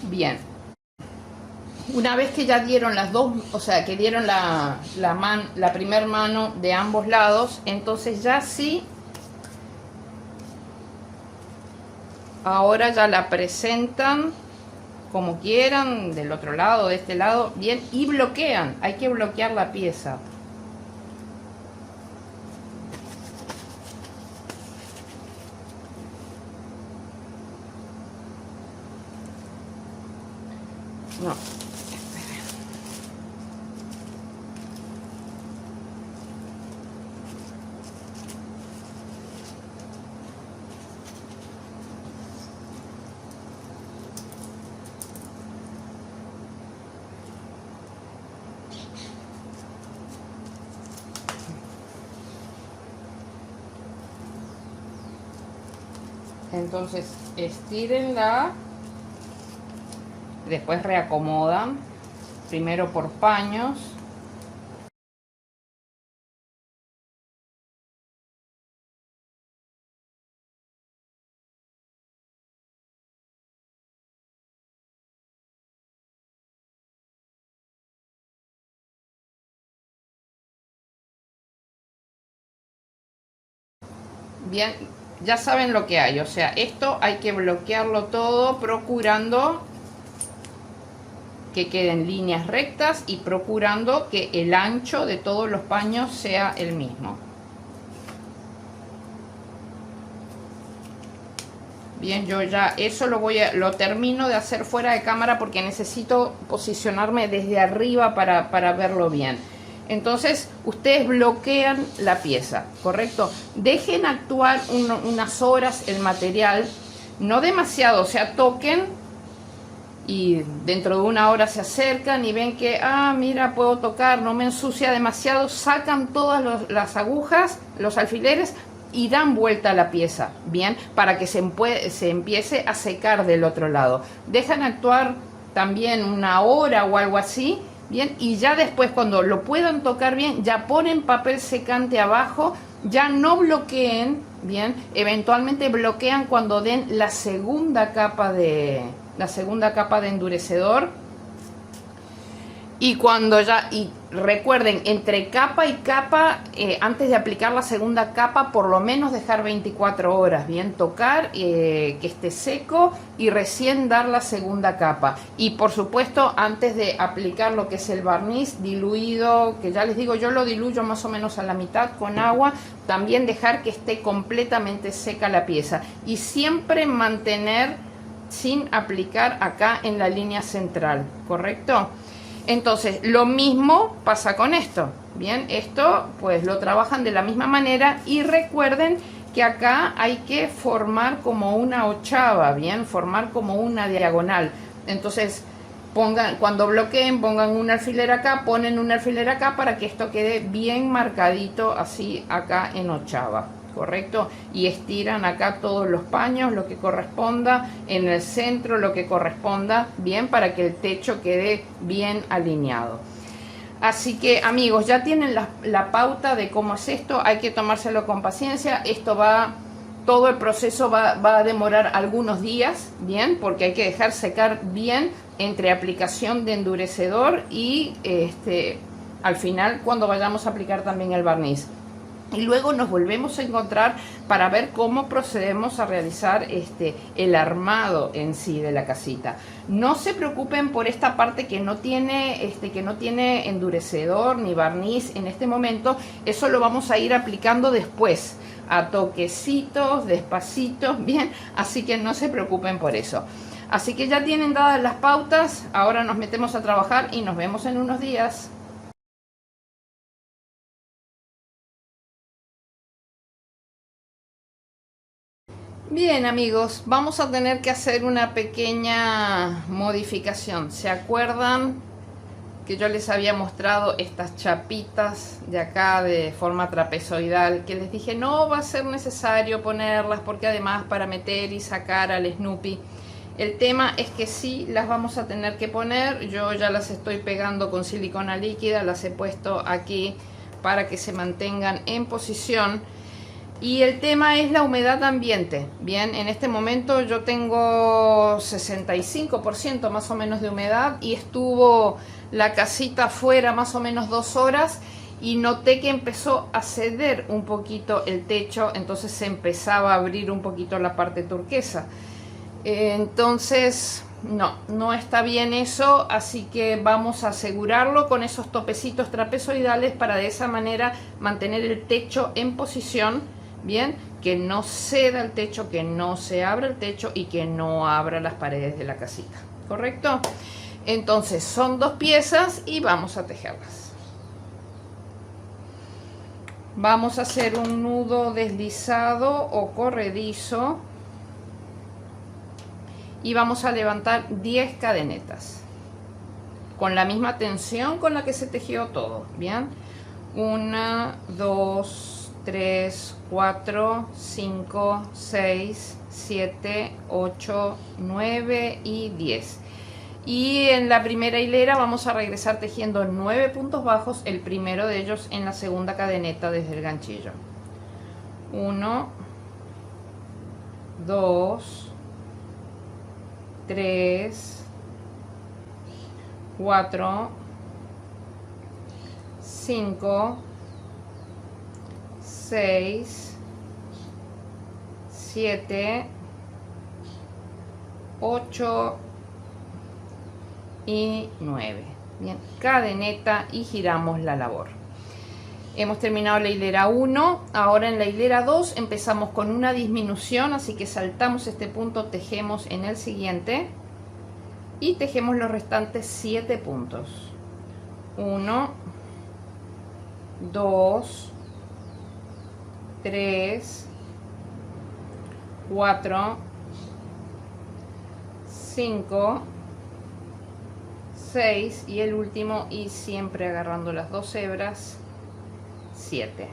Bien, una vez que ya dieron las dos, o sea, que dieron la primer mano de ambos lados, entonces ya sí Ahora ya la presentan como quieran, del otro lado, de este lado, bien, y bloquean. Hay que bloquear la pieza. No. Entonces estírenla, después reacomodan, primero por paños. Bien, ya saben lo que hay, o sea, esto hay que bloquearlo todo procurando que queden líneas rectas y procurando que el ancho de todos los paños sea el mismo. Bien, yo ya eso lo termino de hacer fuera de cámara porque necesito posicionarme desde arriba para verlo bien. Entonces ustedes bloquean la pieza, ¿correcto? Dejen actuar unas horas el material, no demasiado, o sea, toquen y dentro de una hora se acercan y ven que, mira, puedo tocar, no me ensucia demasiado, sacan todas las agujas, los alfileres y dan vuelta a la pieza, bien, para que se empiece a secar del otro lado. Dejan actuar también una hora o algo así, bien, y ya después cuando lo puedan tocar bien, ya ponen papel secante abajo, ya no bloqueen, bien, eventualmente bloquean cuando den la segunda capa de endurecedor. Y cuando y recuerden, entre capa y capa, antes de aplicar la segunda capa, por lo menos dejar 24 horas, bien, tocar, que esté seco y recién dar la segunda capa. Y por supuesto, antes de aplicar lo que es el barniz diluido, que ya les digo, yo lo diluyo más o menos a la mitad con agua, también dejar que esté completamente seca la pieza. Y siempre mantener sin aplicar acá en la línea central, ¿correcto? Entonces, lo mismo pasa con esto, ¿bien? Esto, pues, lo trabajan de la misma manera y recuerden que acá hay que formar como una ochava, ¿bien? Formar como una diagonal. Entonces, cuando bloqueen, pongan un alfiler acá, ponen un alfiler acá para que esto quede bien marcadito, así acá en ochava. ¿Correcto? Y estiran acá todos los paños, lo que corresponda, en el centro lo que corresponda, bien, para que el techo quede bien alineado. Así que, amigos, ya tienen la pauta de cómo es esto, hay que tomárselo con paciencia. Todo el proceso va a demorar algunos días, bien, porque hay que dejar secar bien entre aplicación de endurecedor y al final cuando vayamos a aplicar también el barniz. Y luego nos volvemos a encontrar para ver cómo procedemos a realizar el armado en sí de la casita. No se preocupen por esta parte que no tiene endurecedor ni barniz en este momento. Eso lo vamos a ir aplicando después, a toquecitos, despacito, bien. Así que no se preocupen por eso. Así que ya tienen dadas las pautas. Ahora nos metemos a trabajar y nos vemos en unos días. Bien, amigos, vamos a tener que hacer una pequeña modificación. ¿Se acuerdan que yo les había mostrado estas chapitas de acá de forma trapezoidal? Que les dije no va a ser necesario ponerlas porque además para meter y sacar al Snoopy. El tema es que sí las vamos a tener que poner. Yo ya las estoy pegando con silicona líquida, las he puesto aquí para que se mantengan en posición. Y el tema es la humedad ambiente. Bien, en este momento yo tengo 65% más o menos de humedad y estuvo la casita afuera más o menos 2 horas y noté que empezó a ceder un poquito el techo, entonces se empezaba a abrir un poquito la parte turquesa. Entonces no está bien eso, así que vamos a asegurarlo con esos topecitos trapezoidales para de esa manera mantener el techo en posición, bien, que no ceda el techo, que no se abra el techo y que no abra las paredes de la casita, ¿correcto? Entonces son 2 piezas y vamos a tejerlas. Vamos a hacer un nudo deslizado o corredizo y vamos a levantar 10 cadenetas con la misma tensión con la que se tejió todo, bien. 1, 2, 3, 4, 5, 6, 7, 8, 9 y 10. Y en la primera hilera vamos a regresar tejiendo 9 puntos bajos, el primero de ellos en la segunda cadeneta desde el ganchillo. 1, 2, 3, 4, 5, 6, 7, 8 y 9. Bien, cadeneta y giramos la labor. Hemos terminado la hilera 1, ahora en la hilera 2 empezamos con una disminución, así que saltamos este punto, tejemos en el siguiente y tejemos los restantes 7 puntos. 1, 2, 3, 4, 5, 6 y el último, y siempre agarrando las 2 hebras, 7.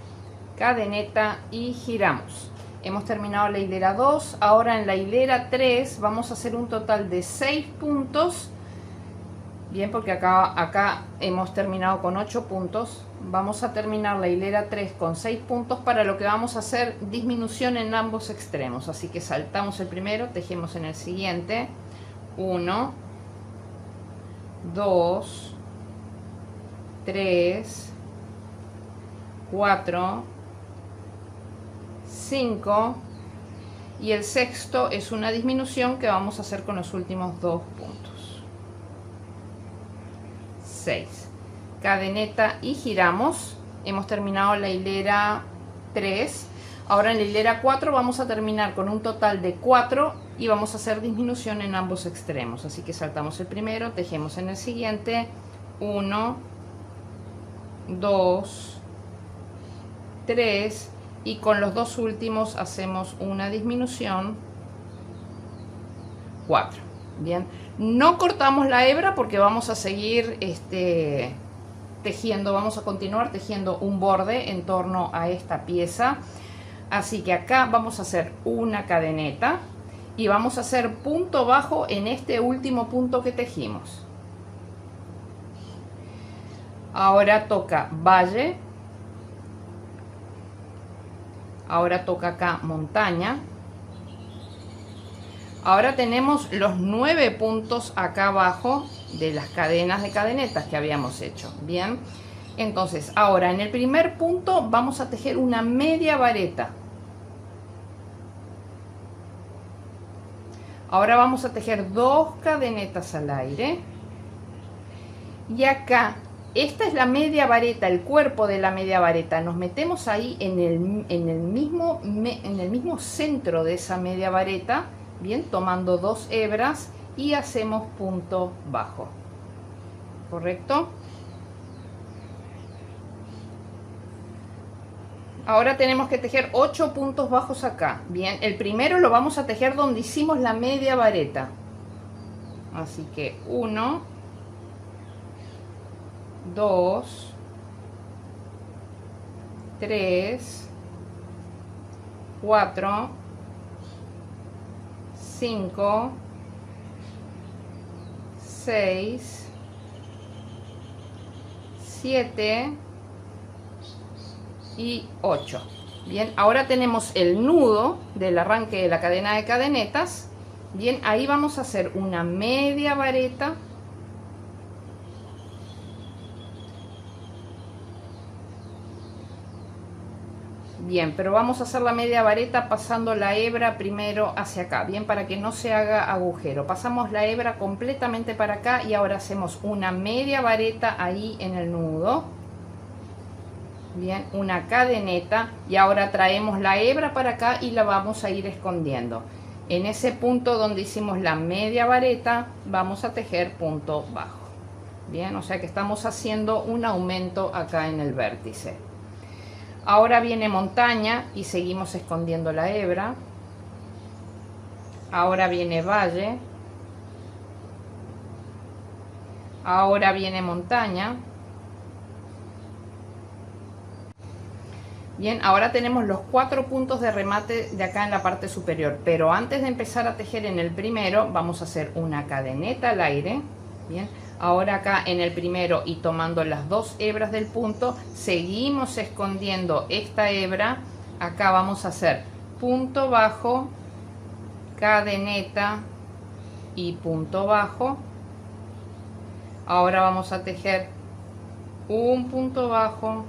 Cadeneta y giramos. Hemos terminado la hilera 2, ahora en la hilera 3 vamos a hacer un total de 6 puntos. Bien, porque acá hemos terminado con 8 puntos. Vamos a terminar la hilera 3 con 6 puntos, para lo que vamos a hacer disminución en ambos extremos. Así que saltamos el primero, tejemos en el siguiente. 1, 2, 3, 4, 5 y el sexto es una disminución que vamos a hacer con los últimos 2 puntos. 6. Cadeneta y giramos. Hemos terminado la hilera 3. Ahora en la hilera 4 vamos a terminar con un total de 4 y vamos a hacer disminución en ambos extremos. Así que saltamos el primero, tejemos en el siguiente. 1, 2, 3 y con los 2 últimos hacemos una disminución. 4. Bien, no cortamos la hebra porque vamos a seguir tejiendo, vamos a continuar tejiendo un borde en torno a esta pieza. Así que acá vamos a hacer una cadeneta y vamos a hacer punto bajo en este último punto que tejimos. Ahora toca valle, ahora toca acá montaña. Ahora tenemos los 9 puntos acá abajo de las cadenas de cadenetas que habíamos hecho. Bien, entonces ahora en el primer punto vamos a tejer una media vareta. Ahora vamos a tejer 2 cadenetas al aire. Y acá, esta es la media vareta, el cuerpo de la media vareta. Nos metemos ahí en el mismo centro de esa media vareta. Bien, tomando 2 hebras y hacemos punto bajo. ¿Correcto? Ahora tenemos que tejer 8 puntos bajos acá. Bien, el primero lo vamos a tejer donde hicimos la media vareta. Así que 1, 2, 3, 4, 5, 6, 7 y 8. Bien, ahora tenemos el nudo del arranque de la cadena de cadenetas. Bien, ahí vamos a hacer una media vareta, Bien, pero vamos a hacer la media vareta pasando la hebra primero hacia acá, bien, para que no se haga agujero. Pasamos la hebra completamente para acá y ahora hacemos una media vareta ahí en el nudo. Bien, una cadeneta y ahora traemos la hebra para acá y la vamos a ir escondiendo. En ese punto donde hicimos la media vareta vamos a tejer punto bajo. Bien, o sea que estamos haciendo un aumento acá en el vértice. Ahora viene montaña y seguimos escondiendo la hebra. Ahora viene valle. Ahora viene montaña. Bien, ahora tenemos los 4 puntos de remate de acá en la parte superior, pero antes de empezar a tejer en el primero vamos a hacer una cadeneta al aire. Bien, ahora acá en el primero y tomando las 2 hebras del punto, seguimos escondiendo esta hebra. Acá vamos a hacer punto bajo, cadeneta y punto bajo. Ahora vamos a tejer un punto bajo,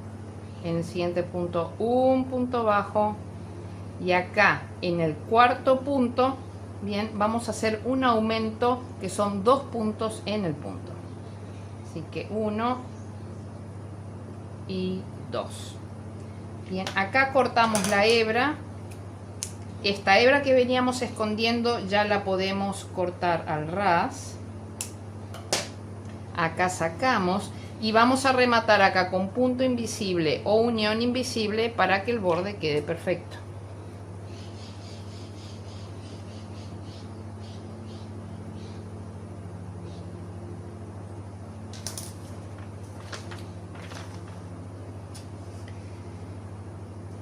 en el siguiente punto un punto bajo y acá en el cuarto punto, bien, vamos a hacer un aumento que son 2 puntos en el punto. Así que 1 y 2. Bien, acá cortamos la hebra. Esta hebra que veníamos escondiendo ya la podemos cortar al ras. Acá sacamos y vamos a rematar acá con punto invisible o unión invisible para que el borde quede perfecto.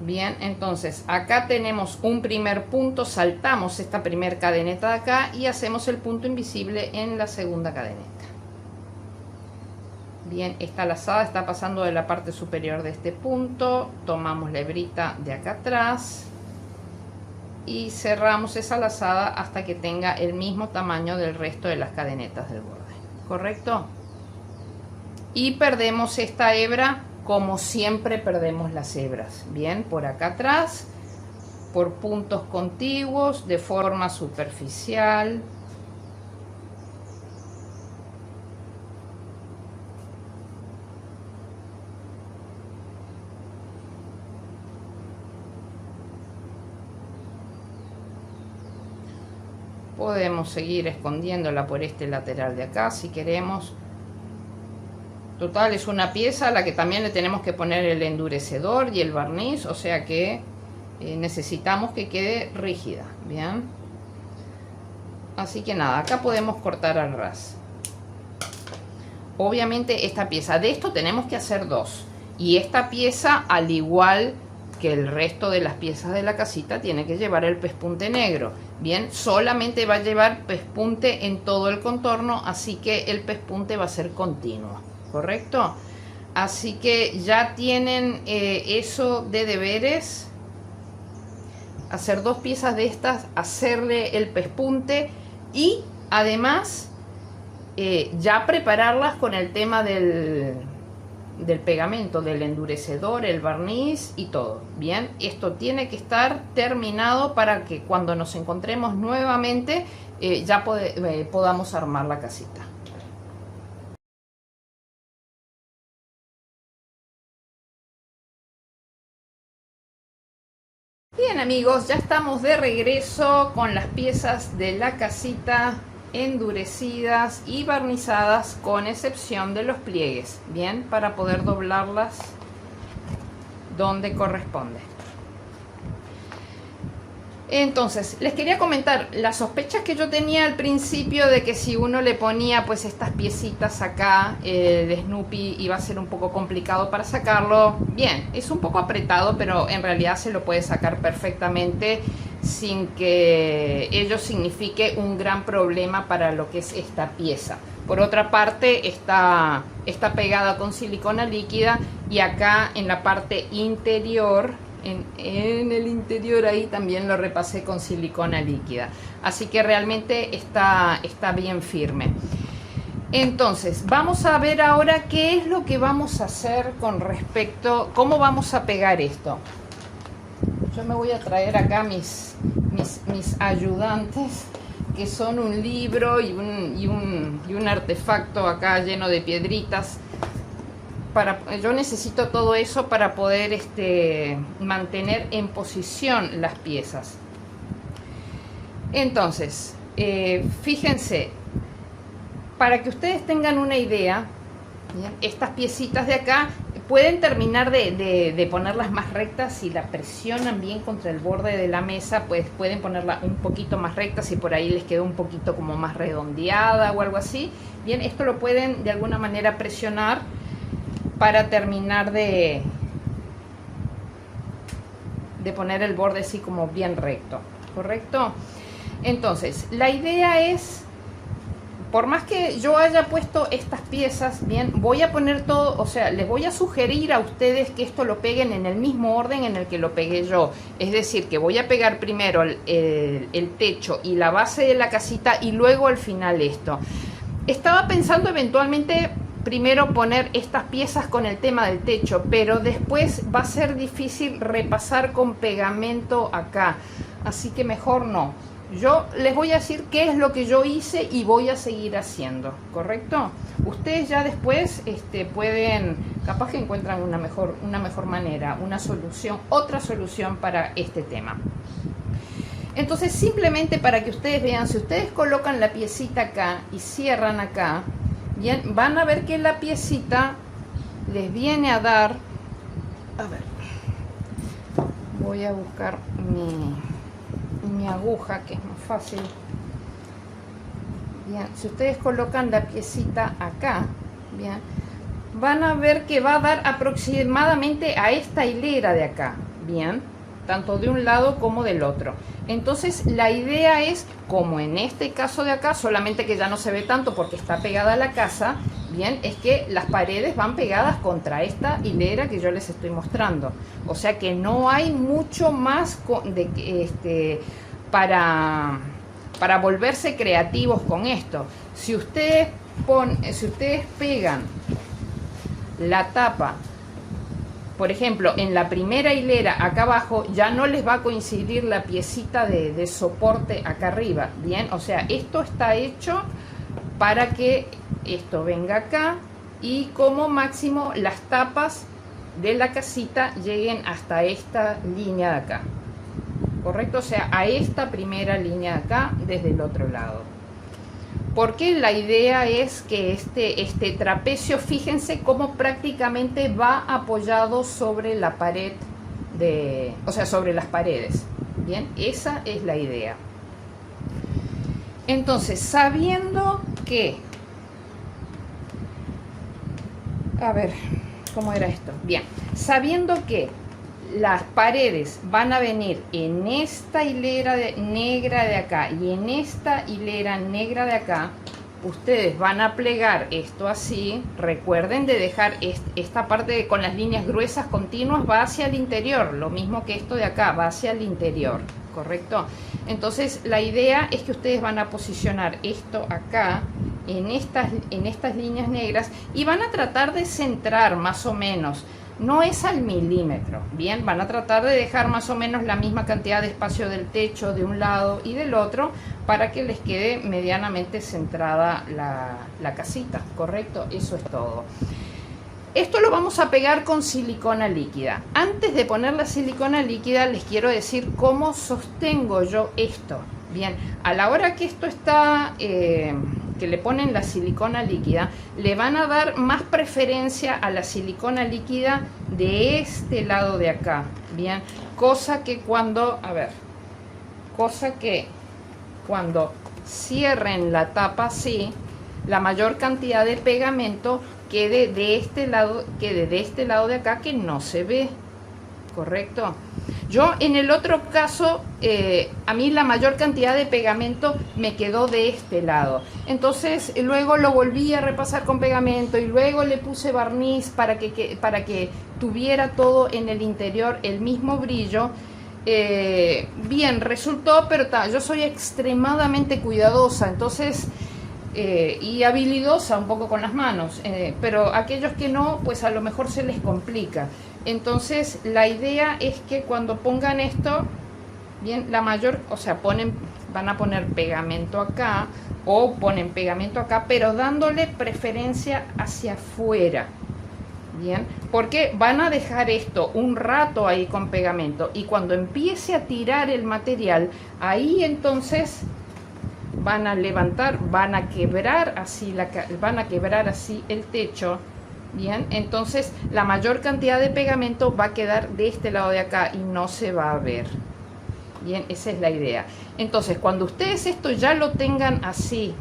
Bien, entonces acá tenemos un primer punto, saltamos esta primer cadeneta de acá y hacemos el punto invisible en la segunda cadeneta. Bien, esta lazada está pasando de la parte superior de este punto, tomamos la hebrita de acá atrás y cerramos esa lazada hasta que tenga el mismo tamaño del resto de las cadenetas del borde, ¿correcto? Y perdemos esta hebra como siempre perdemos las hebras, bien, por acá atrás, por puntos contiguos, de forma superficial. Podemos seguir escondiéndola por este lateral de acá si queremos. Total, es una pieza a la que también le tenemos que poner el endurecedor y el barniz, o sea que necesitamos que quede rígida, bien. Así que nada, acá podemos cortar al ras. Obviamente esta pieza, de esto tenemos que hacer 2. Y esta pieza, al igual que el resto de las piezas de la casita, tiene que llevar el pespunte negro. Bien, solamente va a llevar pespunte en todo el contorno, así que el pespunte va a ser continuo, ¿correcto? Así que ya tienen eso de deberes, hacer 2 piezas de estas, hacerle el pespunte y además ya prepararlas con el tema del pegamento, del endurecedor, el barniz y todo. Bien, esto tiene que estar terminado para que cuando nos encontremos nuevamente ya podamos armar la casita. Bien amigos, ya estamos de regreso con las piezas de la casita endurecidas y barnizadas, con excepción de los pliegues, bien, para poder doblarlas donde corresponde. Entonces, les quería comentar las sospechas que yo tenía al principio de que si uno le ponía pues estas piecitas acá de Snoopy iba a ser un poco complicado para sacarlo. Bien, es un poco apretado, pero en realidad se lo puede sacar perfectamente sin que ello signifique un gran problema para lo que es esta pieza. Por otra parte, está pegada con silicona líquida y acá en la parte interior, en el interior ahí también lo repasé con silicona líquida. Así que realmente está bien firme. Entonces, vamos a ver ahora qué es lo que vamos a hacer con respecto, cómo vamos a pegar esto. Yo me voy a traer acá mis ayudantes, que son un libro y un artefacto acá lleno de piedritas. Yo necesito todo eso para poder mantener en posición las piezas. Entonces, fíjense, para que ustedes tengan una idea, ¿bien? Estas piecitas de acá pueden terminar de ponerlas más rectas si la presionan bien contra el borde de la mesa, pues pueden ponerla un poquito más recta si por ahí les quedó un poquito como más redondeada o algo así. Bien, esto lo pueden de alguna manera presionar para terminar de poner el borde así como bien recto, ¿correcto? Entonces, la idea es, por más que yo haya puesto estas piezas, bien, voy a poner todo, o sea, les voy a sugerir a ustedes que esto lo peguen en el mismo orden en el que lo pegué yo. Es decir, que voy a pegar primero el techo y la base de la casita y luego al final esto. Estaba pensando eventualmente primero poner estas piezas con el tema del techo, pero después va a ser difícil repasar con pegamento acá, así que mejor no. Yo les voy a decir qué es lo que yo hice y voy a seguir haciendo, ¿correcto? Ustedes ya después pueden, capaz que encuentran una mejor manera, una solución, otra solución para este tema. Entonces, simplemente para que ustedes vean, si ustedes colocan la piecita acá y cierran acá, bien, van a ver que la piecita les viene a dar, a ver, voy a buscar mi aguja, que es más fácil. Bien, si ustedes colocan la piecita acá, bien, van a ver que va a dar aproximadamente a esta hilera de acá, bien, tanto de un lado como del otro. Entonces la idea es, como en este caso de acá, solamente que ya no se ve tanto porque está pegada a la casa, bien, es que las paredes van pegadas contra esta hilera que yo les estoy mostrando. O sea que no hay mucho más para volverse creativos con esto. Si ustedes pegan la tapa, por ejemplo, en la primera hilera acá abajo, ya no les va a coincidir la piecita de soporte acá arriba, bien, o sea, esto está hecho para que esto venga acá y como máximo las tapas de la casita lleguen hasta esta línea de acá, correcto, o sea, a esta primera línea de acá desde el otro lado. Porque la idea es que este trapecio, fíjense cómo prácticamente va apoyado sobre la pared o sea, sobre las paredes. Bien, esa es la idea. Entonces, sabiendo que, a ver, ¿cómo era esto? Bien, sabiendo que las paredes van a venir en esta hilera negra de acá y en esta hilera negra de acá, ustedes van a plegar esto así. Recuerden de dejar esta parte con las líneas gruesas continuas, va hacia el interior, lo mismo que esto de acá, va hacia el interior, ¿correcto? Entonces la idea es que ustedes van a posicionar esto acá en estas líneas negras y van a tratar de centrar más o menos. No es al milímetro, bien, van a tratar de dejar más o menos la misma cantidad de espacio del techo de un lado y del otro para que les quede medianamente centrada la casita, ¿correcto? Eso es todo. Esto lo vamos a pegar con silicona líquida. Antes de poner la silicona líquida les quiero decir cómo sostengo yo esto. Bien, a la hora que esto está, que le ponen la silicona líquida, le van a dar más preferencia a la silicona líquida de este lado de acá. Bien, cosa que cuando cierren la tapa así, la mayor cantidad de pegamento quede de este lado de acá, que no se ve, ¿correcto? Yo en el otro caso, a mí la mayor cantidad de pegamento me quedó de este lado. Entonces luego lo volví a repasar con pegamento y luego le puse barniz para que tuviera todo en el interior el mismo brillo. Bien, resultó, pero yo soy extremadamente cuidadosa, entonces... y habilidosa un poco con las manos, pero aquellos que no, pues a lo mejor se les complica. Entonces la idea es que cuando pongan esto, bien, la mayor, o sea, van a poner pegamento acá o ponen pegamento acá, pero dándole preferencia hacia afuera. Bien, porque van a dejar esto un rato ahí con pegamento y cuando empiece a tirar el material, ahí entonces van a levantar, van a quebrar así el techo. Bien, entonces la mayor cantidad de pegamento va a quedar de este lado de acá y no se va a ver. Bien, esa es la idea. Entonces, cuando ustedes esto ya lo tengan así,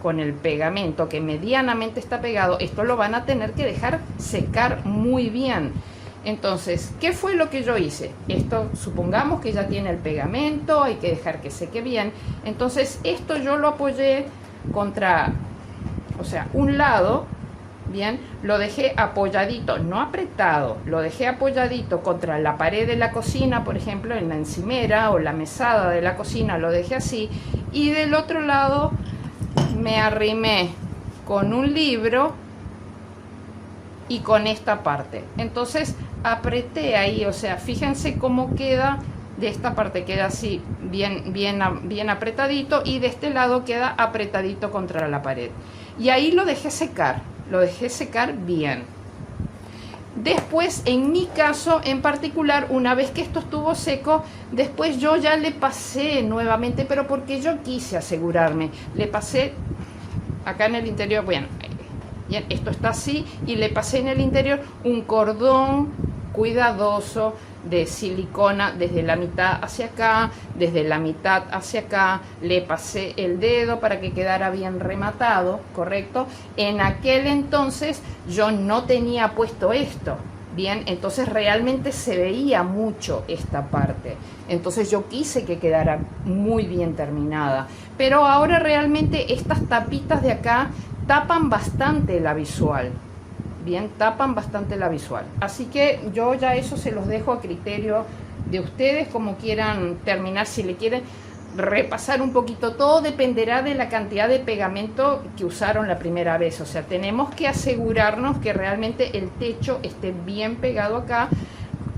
con el pegamento que medianamente está pegado, esto lo van a tener que dejar secar muy bien. Entonces, ¿qué fue lo que yo hice? Esto, supongamos que ya tiene el pegamento, hay que dejar que seque bien. Entonces, esto yo lo apoyé contra, o sea, un lado, bien, lo dejé apoyadito, no apretado, lo dejé apoyadito contra la pared de la cocina, por ejemplo, en la encimera o la mesada de la cocina, lo dejé así, y del otro lado me arrimé con un libro y con esta parte. Entonces apreté ahí, o sea, fíjense cómo queda. De esta parte queda así bien apretadito y de este lado queda apretadito contra la pared. Y ahí lo dejé secar bien. Después, en mi caso en particular, una vez que esto estuvo seco, después yo ya le pasé nuevamente, pero porque yo quise asegurarme, le pasé acá en el interior, bueno, bien, esto está así, y le pasé en el interior un cordón cuidadoso de silicona desde la mitad hacia acá, desde la mitad hacia acá, le pasé el dedo para que quedara bien rematado, ¿correcto? En aquel entonces yo no tenía puesto esto, bien, entonces realmente se veía mucho esta parte, entonces yo quise que quedara muy bien terminada, pero ahora realmente estas tapitas de acá tapan bastante la visual. Bien, tapan bastante la visual, así que yo ya eso se los dejo a criterio de ustedes, como quieran terminar. Si le quieren repasar un poquito, todo dependerá de la cantidad de pegamento que usaron la primera vez, o sea, tenemos que asegurarnos que realmente el techo esté bien pegado acá.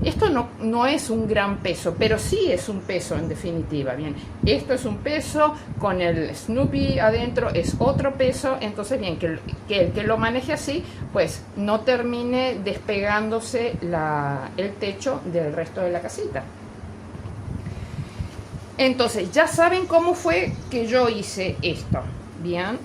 Esto no es un gran peso, pero sí es un peso en definitiva. Bien, esto es un peso, con el Snoopy adentro es otro peso. Entonces, bien, que el que lo maneje así, pues no termine despegándose el techo del resto de la casita. Entonces, ya saben cómo fue que yo hice esto. Bien.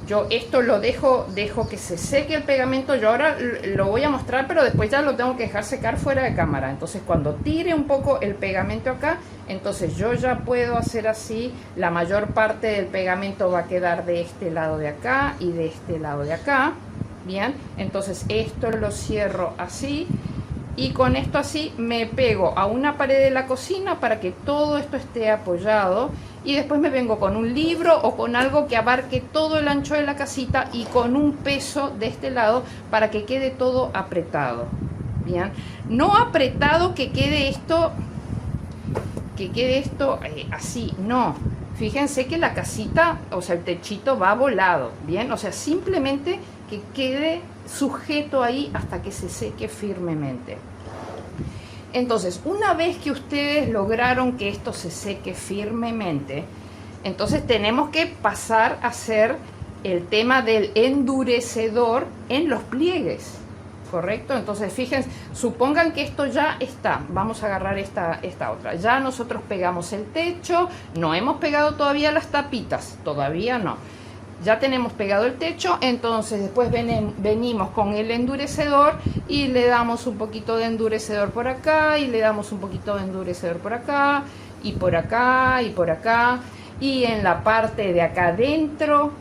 Yo esto lo dejo que se seque el pegamento. Yo ahora lo voy a mostrar, pero después ya lo tengo que dejar secar fuera de cámara. Entonces cuando tire un poco el pegamento acá, entonces yo ya puedo hacer así. La mayor parte del pegamento va a quedar de este lado de acá y de este lado de acá. Bien, entonces esto lo cierro así. Y con esto así me pego a una pared de la cocina para que todo esto esté apoyado. Y después me vengo con un libro o con algo que abarque todo el ancho de la casita y con un peso de este lado para que quede todo apretado. Bien, no apretado que quede esto así, no. Fíjense que la casita, o sea, el techito va volado, bien, o sea, simplemente que quede sujeto ahí hasta que se seque firmemente. Entonces, una vez que ustedes lograron que esto se seque firmemente, entonces tenemos que pasar a hacer el tema del endurecedor en los pliegues, ¿correcto? Entonces, fíjense, supongan que esto ya está. Vamos a agarrar esta otra. Ya nosotros pegamos el techo, no hemos pegado todavía las tapitas, todavía no. Ya tenemos pegado el techo, entonces después venimos con el endurecedor y le damos un poquito de endurecedor por acá y le damos un poquito de endurecedor por acá y por acá y por acá, y en la parte de acá adentro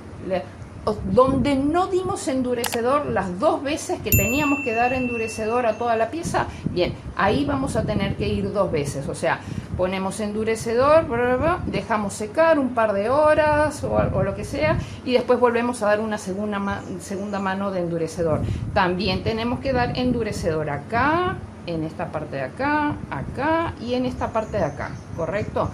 donde no dimos endurecedor las dos veces que teníamos que dar endurecedor a toda la pieza, bien, ahí vamos a tener que ir dos veces, o sea, ponemos endurecedor, dejamos secar un par de horas o lo que sea, y después volvemos a dar una segunda mano de endurecedor. También tenemos que dar endurecedor acá, en esta parte de acá, acá y en esta parte de acá, ¿correcto?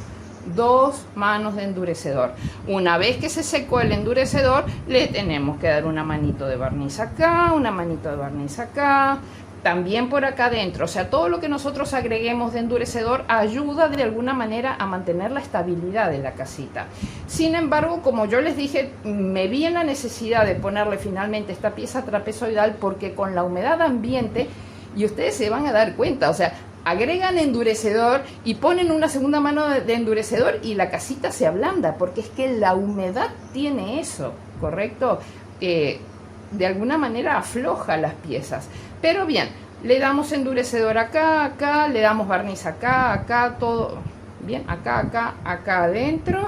Dos manos de endurecedor. Una vez que se secó el endurecedor, le tenemos que dar una manito de barniz acá, una manito de barniz acá, también por acá adentro. O sea, todo lo que nosotros agreguemos de endurecedor ayuda de alguna manera a mantener la estabilidad de la casita. Sin embargo, como yo les dije, me vi en la necesidad de ponerle finalmente esta pieza trapezoidal porque con la humedad ambiente, y ustedes se van a dar cuenta, o sea, agregan endurecedor y ponen una segunda mano de endurecedor y la casita se ablanda, porque es que la humedad tiene eso, ¿correcto? De alguna manera afloja las piezas. Pero bien, le damos endurecedor acá, acá, le damos barniz acá, acá, todo bien, acá, acá, acá adentro,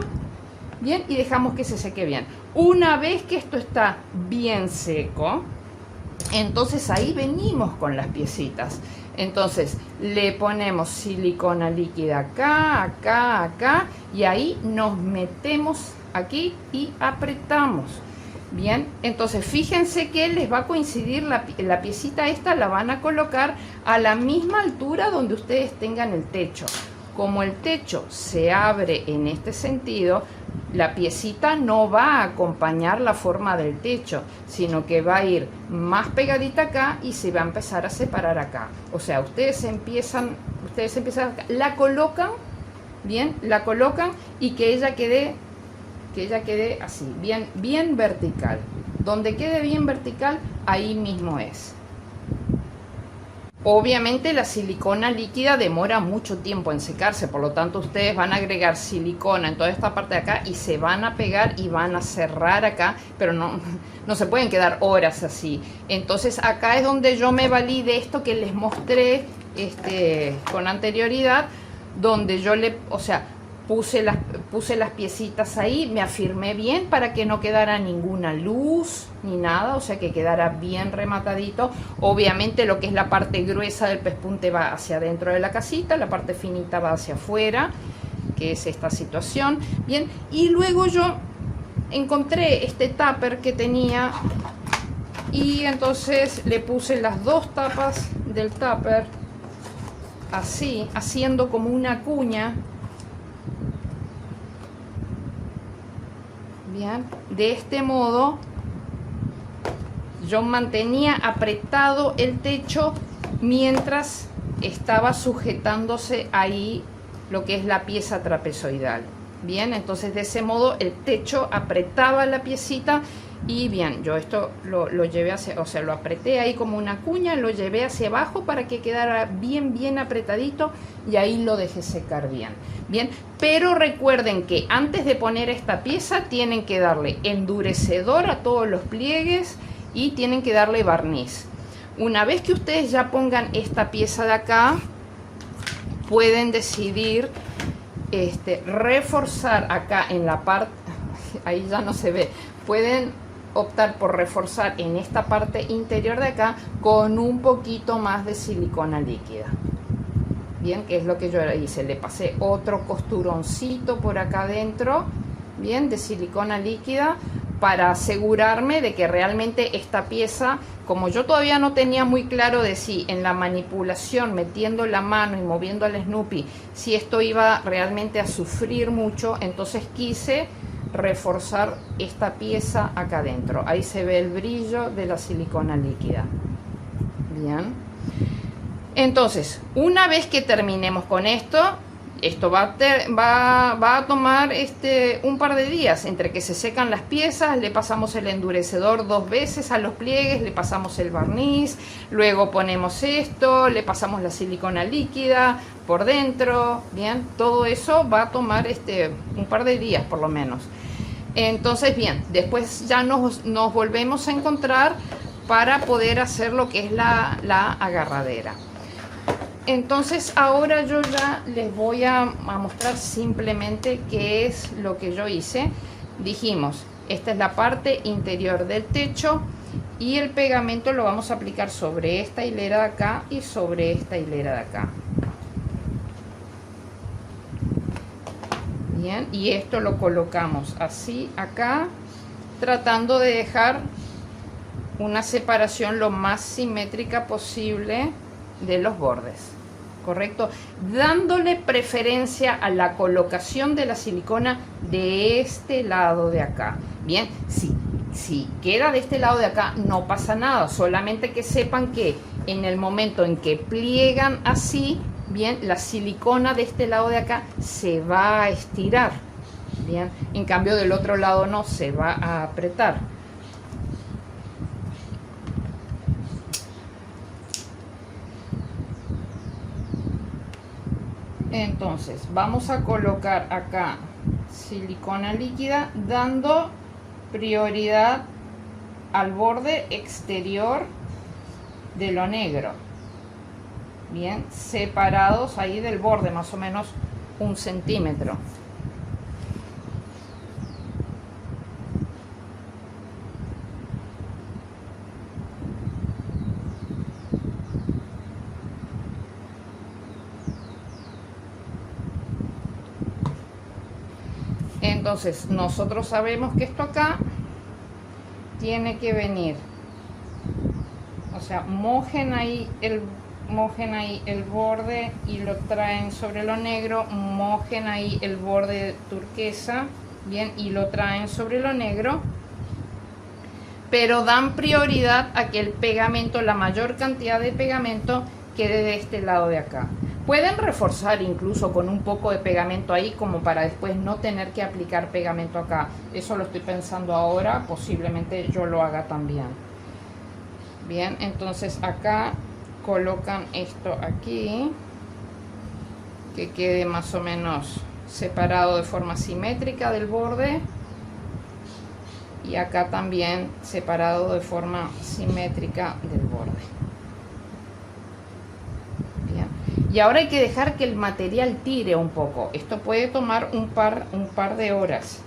bien, y dejamos que se seque bien. Una vez que esto está bien seco, entonces ahí venimos con las piecitas. Entonces le ponemos silicona líquida acá, acá, acá, y ahí nos metemos aquí y apretamos. Bien, entonces fíjense que les va a coincidir la piecita esta, la van a colocar a la misma altura donde ustedes tengan el techo. Como el techo se abre en este sentido, la piecita no va a acompañar la forma del techo, sino que va a ir más pegadita acá y se va a empezar a separar acá. O sea, ustedes empiezan acá, la colocan, bien, la colocan y que ella quede así, bien vertical. Donde quede bien vertical, ahí mismo es. Obviamente la silicona líquida demora mucho tiempo en secarse, por lo tanto ustedes van a agregar silicona en toda esta parte de acá y se van a pegar y van a cerrar acá, pero no se pueden quedar horas así. Entonces acá es donde yo me valí de esto que les mostré con anterioridad, donde yo puse las piecitas ahí, me afirmé bien para que no quedara ninguna luz ni nada, o sea que quedara bien rematadito. Obviamente lo que es la parte gruesa del pespunte va hacia adentro de la casita, la parte finita va hacia afuera, que es esta situación. Bien, y luego yo encontré este tupper que tenía y entonces le puse las dos tapas del tupper así, haciendo como una cuña. Bien, de este modo yo mantenía apretado el techo mientras estaba sujetándose ahí lo que es la pieza trapezoidal. Bien, entonces de ese modo el techo apretaba la piecita y bien, yo esto lo llevé hacia, o sea, lo apreté ahí como una cuña, lo llevé hacia abajo para que quedara bien apretadito y ahí lo dejé secar bien. Bien, pero recuerden que antes de poner esta pieza tienen que darle endurecedor a todos los pliegues y tienen que darle barniz. Una vez que ustedes ya pongan esta pieza de acá, pueden decidir reforzar acá en la parte, ahí ya no se ve, pueden optar por reforzar en esta parte interior de acá con un poquito más de silicona líquida. Bien, que es lo que yo hice, le pasé otro costuroncito por acá adentro, bien, de silicona líquida, para asegurarme de que realmente esta pieza, como yo todavía no tenía muy claro de si en la manipulación, metiendo la mano y moviendo al Snoopy, si esto iba realmente a sufrir mucho, entonces quise reforzar esta pieza acá adentro. Ahí se ve el brillo de la silicona líquida. Bien. Entonces, una vez que terminemos con esto va a tomar un par de días entre que se secan las piezas, le pasamos el endurecedor 2 veces a los pliegues, le pasamos el barniz, luego ponemos esto, le pasamos la silicona líquida por dentro, bien, todo eso va a tomar un par de días por lo menos. Entonces, bien, después ya nos volvemos a encontrar para poder hacer lo que es la agarradera. Entonces ahora yo ya les voy a mostrar simplemente qué es lo que yo hice. Dijimos, esta es la parte interior del techo y el pegamento lo vamos a aplicar sobre esta hilera de acá y sobre esta hilera de acá. Bien, y esto lo colocamos así acá, tratando de dejar una separación lo más simétrica posible de los bordes, correcto, dándole preferencia a la colocación de la silicona de este lado de acá. Bien, si queda de este lado de acá no pasa nada, solamente que sepan que en el momento en que pliegan así, bien, la silicona de este lado de acá se va a estirar, bien, en cambio del otro lado no, se va a apretar. Entonces vamos a colocar acá silicona líquida dando prioridad al borde exterior de lo negro, bien, separados ahí del borde más o menos 1 centímetro. Entonces nosotros sabemos que esto acá tiene que venir, o sea, mojen ahí el borde y lo traen sobre lo negro, mojen ahí el borde turquesa, bien, y lo traen sobre lo negro, pero dan prioridad a que el pegamento, la mayor cantidad de pegamento, quede de este lado de acá. Pueden reforzar incluso con un poco de pegamento ahí, como para después no tener que aplicar pegamento acá. Eso lo estoy pensando ahora, posiblemente yo lo haga también. Bien, entonces acá colocan esto aquí, que quede más o menos separado de forma simétrica del borde, y acá también separado de forma simétrica del borde. Bien. Y ahora hay que dejar que el material tire un poco. Esto puede tomar un par de horas.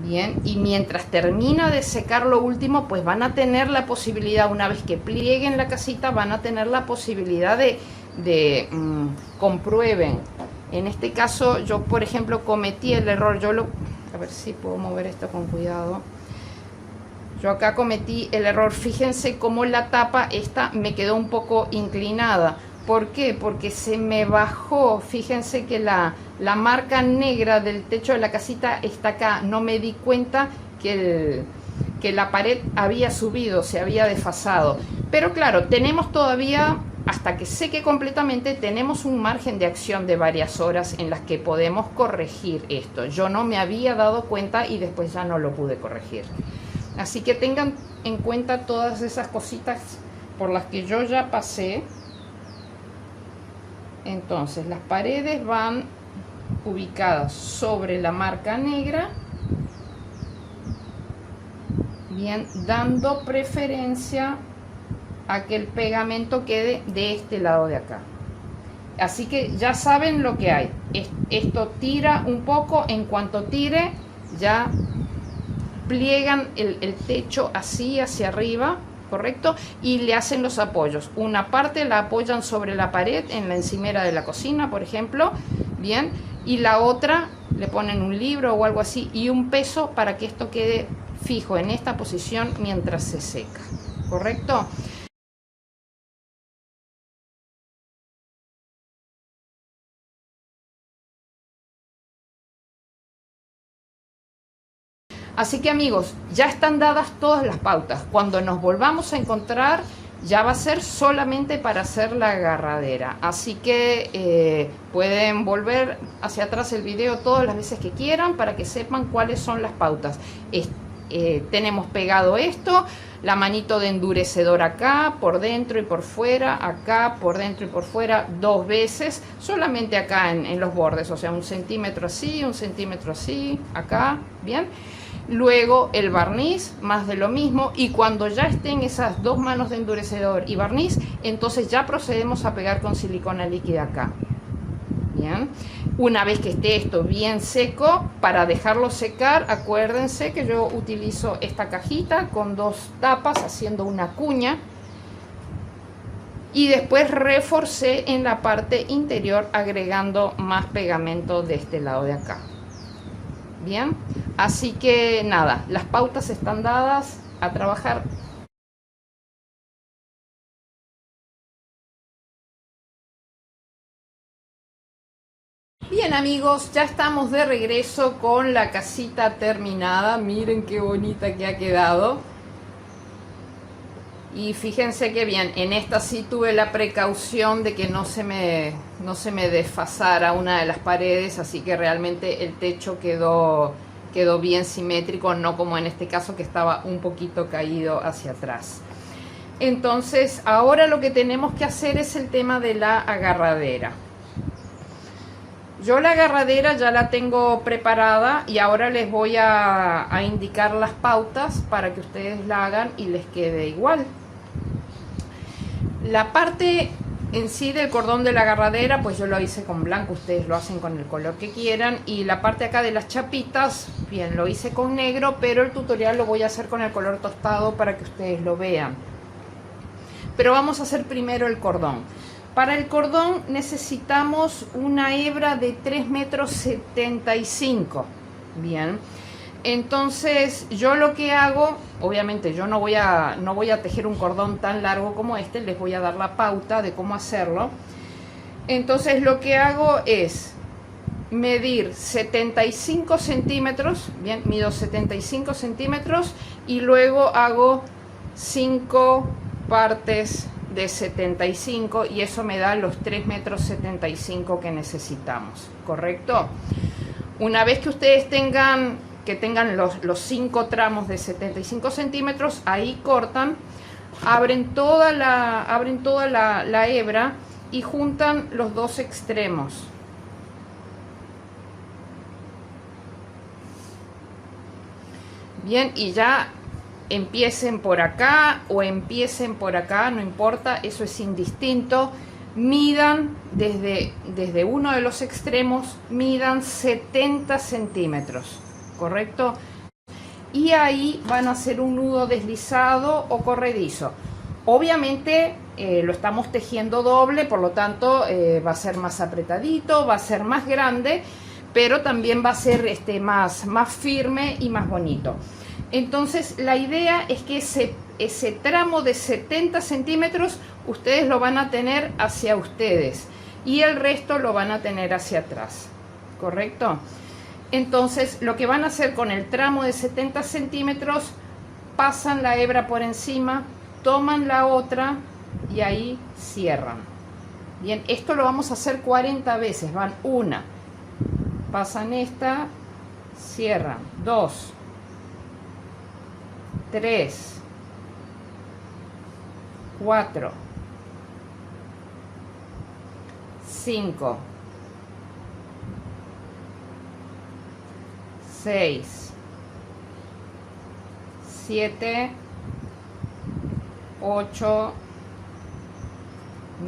Bien, y mientras termina de secar lo último, pues van a tener la posibilidad, una vez que plieguen la casita, van a tener la posibilidad de comprueben. En este caso, yo por ejemplo cometí el error, a ver si puedo mover esto con cuidado. Yo acá cometí el error, fíjense cómo la tapa esta me quedó un poco inclinada. ¿Por qué? Porque se me bajó, fíjense que la marca negra del techo de la casita está acá. No me di cuenta que la pared había subido, se había desfasado. Pero claro, tenemos todavía, hasta que seque completamente, tenemos un margen de acción de varias horas en las que podemos corregir esto. Yo no me había dado cuenta y después ya no lo pude corregir. Así que tengan en cuenta todas esas cositas por las que yo ya pasé. Entonces las paredes van ubicadas sobre la marca negra, bien, dando preferencia a que el pegamento quede de este lado de acá. Así que ya saben lo que hay. Esto tira un poco, en cuanto tire ya pliegan el techo así hacia arriba, ¿correcto? Y le hacen los apoyos. Una parte la apoyan sobre la pared, en la encimera de la cocina, por ejemplo, bien, y la otra le ponen un libro o algo así y un peso para que esto quede fijo en esta posición mientras se seca, ¿correcto? Así que amigos, ya están dadas todas las pautas. Cuando nos volvamos a encontrar, ya va a ser solamente para hacer la agarradera. Así que pueden volver hacia atrás el video todas las veces que quieran para que sepan cuáles son las pautas. Tenemos pegado esto, la manito de endurecedor acá, por dentro y por fuera, acá, por dentro y por fuera, 2 veces, solamente acá en los bordes, o sea, 1 centímetro así, 1 centímetro así, acá, bien. Luego el barniz, más de lo mismo, y cuando ya estén esas 2 manos de endurecedor y barniz, entonces ya procedemos a pegar con silicona líquida acá. Bien, una vez que esté esto bien seco, para dejarlo secar, acuérdense que yo utilizo esta cajita con 2 tapas haciendo una cuña, y después reforcé en la parte interior agregando más pegamento de este lado de acá. Bien, así que nada, las pautas están dadas, a trabajar. Bien amigos, ya estamos de regreso con la casita terminada. Miren qué bonita que ha quedado. Y fíjense que bien, en esta sí tuve la precaución de que no se me desfasara una de las paredes, así que realmente el techo quedó bien simétrico, no como en este caso que estaba un poquito caído hacia atrás. Entonces ahora lo que tenemos que hacer es el tema de la agarradera. Yo la agarradera ya la tengo preparada y ahora les voy a indicar las pautas para que ustedes la hagan y les quede igual. La parte en sí del cordón de la agarradera, pues yo lo hice con blanco, ustedes lo hacen con el color que quieran. Y la parte acá de las chapitas, bien, lo hice con negro, pero el tutorial lo voy a hacer con el color tostado para que ustedes lo vean. Pero vamos a hacer primero el cordón. Para el cordón necesitamos una hebra de 3,75 metros. Bien. Entonces yo lo que hago, obviamente yo no voy a tejer un cordón tan largo como este, les voy a dar la pauta de cómo hacerlo. Entonces lo que hago es medir 75 centímetros, bien, mido 75 centímetros y luego hago 5 partes de 75 y eso me da los 3,75 metros que necesitamos, ¿correcto? Una vez que ustedes tengan los 5 tramos de 75 centímetros, ahí cortan, abren toda la hebra y juntan los dos extremos. Bien, y ya empiecen por acá o empiecen por acá, no importa, eso es indistinto. Midan desde uno de los extremos, midan 70 centímetros. ¿Correcto? Y ahí van a hacer un nudo deslizado o corredizo. Obviamente lo estamos tejiendo doble, por lo tanto va a ser más apretadito, va a ser más grande, pero también va a ser más firme y más bonito. Entonces la idea es que ese tramo de 70 centímetros ustedes lo van a tener hacia ustedes y el resto lo van a tener hacia atrás. ¿Correcto? Entonces lo que van a hacer con el tramo de 70 centímetros, pasan la hebra por encima, toman la otra y ahí cierran. Bien, esto lo vamos a hacer 40 veces, van 1, pasan esta, cierran, 2, 3, 4, 5, 6, 7, 8,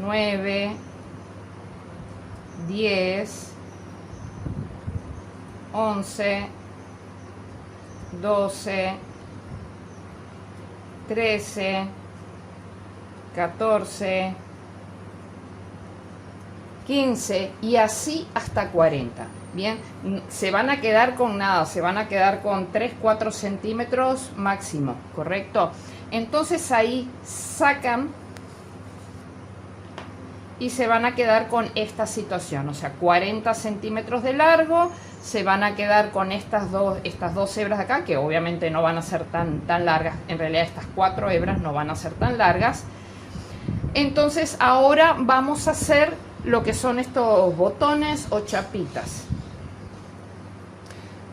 9, 10, 11, 12, 13, 14, 15 y así hasta 40. Bien, se van a quedar con nada, se van a quedar con 3-4 centímetros máximo, ¿correcto? Entonces ahí sacan y se van a quedar con esta situación, o sea, 40 centímetros de largo, se van a quedar con estas dos hebras de acá, que obviamente no van a ser tan largas, en realidad estas 4 hebras no van a ser tan largas. Entonces ahora vamos a hacer lo que son estos botones o chapitas.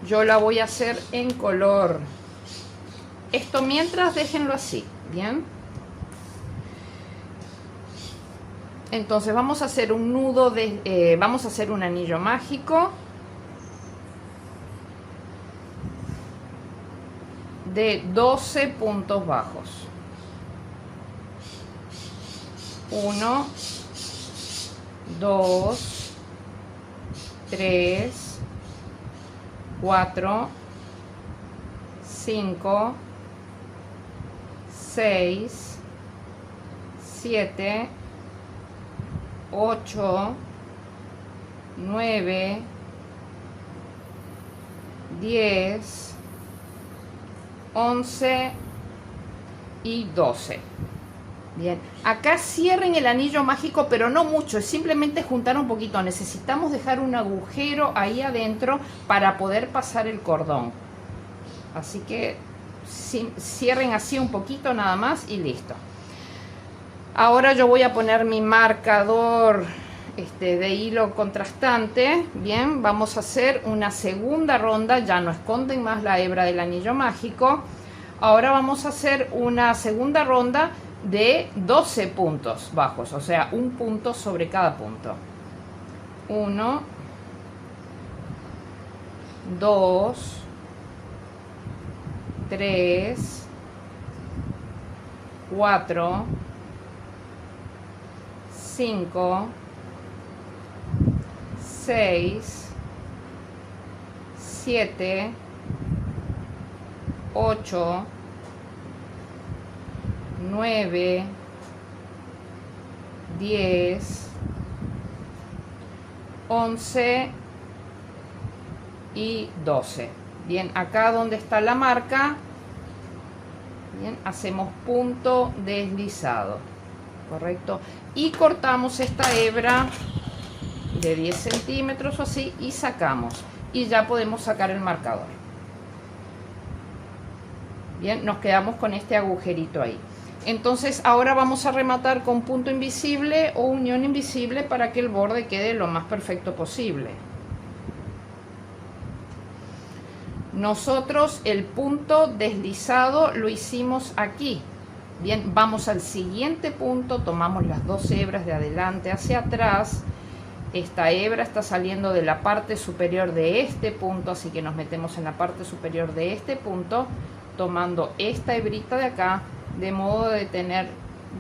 Yo la voy a hacer en color. Esto mientras déjenlo así, ¿bien? Entonces vamos a hacer un nudo vamos a hacer un anillo mágico de 12 puntos bajos. 1, 2, 3, 4, 5, 6, 7, 8, 9, 10, 11 y 12. Bien, acá cierren el anillo mágico, pero no mucho, es simplemente juntar un poquito. Necesitamos dejar un agujero ahí adentro para poder pasar el cordón. Así que cierren así un poquito nada más y listo. Ahora yo voy a poner mi marcador de hilo contrastante. Bien, vamos a hacer una segunda ronda, ya no esconden más la hebra del anillo mágico. Ahora vamos a hacer una segunda ronda de 12 puntos bajos, o sea, un punto sobre cada punto. 1, 2, 3, 4, 5, 6, 7, 8, 9, 10, 11 y 12. Bien, acá donde está la marca, bien, hacemos punto deslizado, correcto, y cortamos esta hebra de 10 centímetros o así y sacamos, y ya podemos sacar el marcador. Bien, nos quedamos con este agujerito ahí. Entonces ahora vamos a rematar con punto invisible o unión invisible para que el borde quede lo más perfecto posible. Nosotros el punto deslizado lo hicimos aquí. Bien, vamos al siguiente punto, tomamos las dos hebras de adelante hacia atrás. Esta hebra está saliendo de la parte superior de este punto, así que nos metemos en la parte superior de este punto, tomando esta hebrita de acá, de modo de tener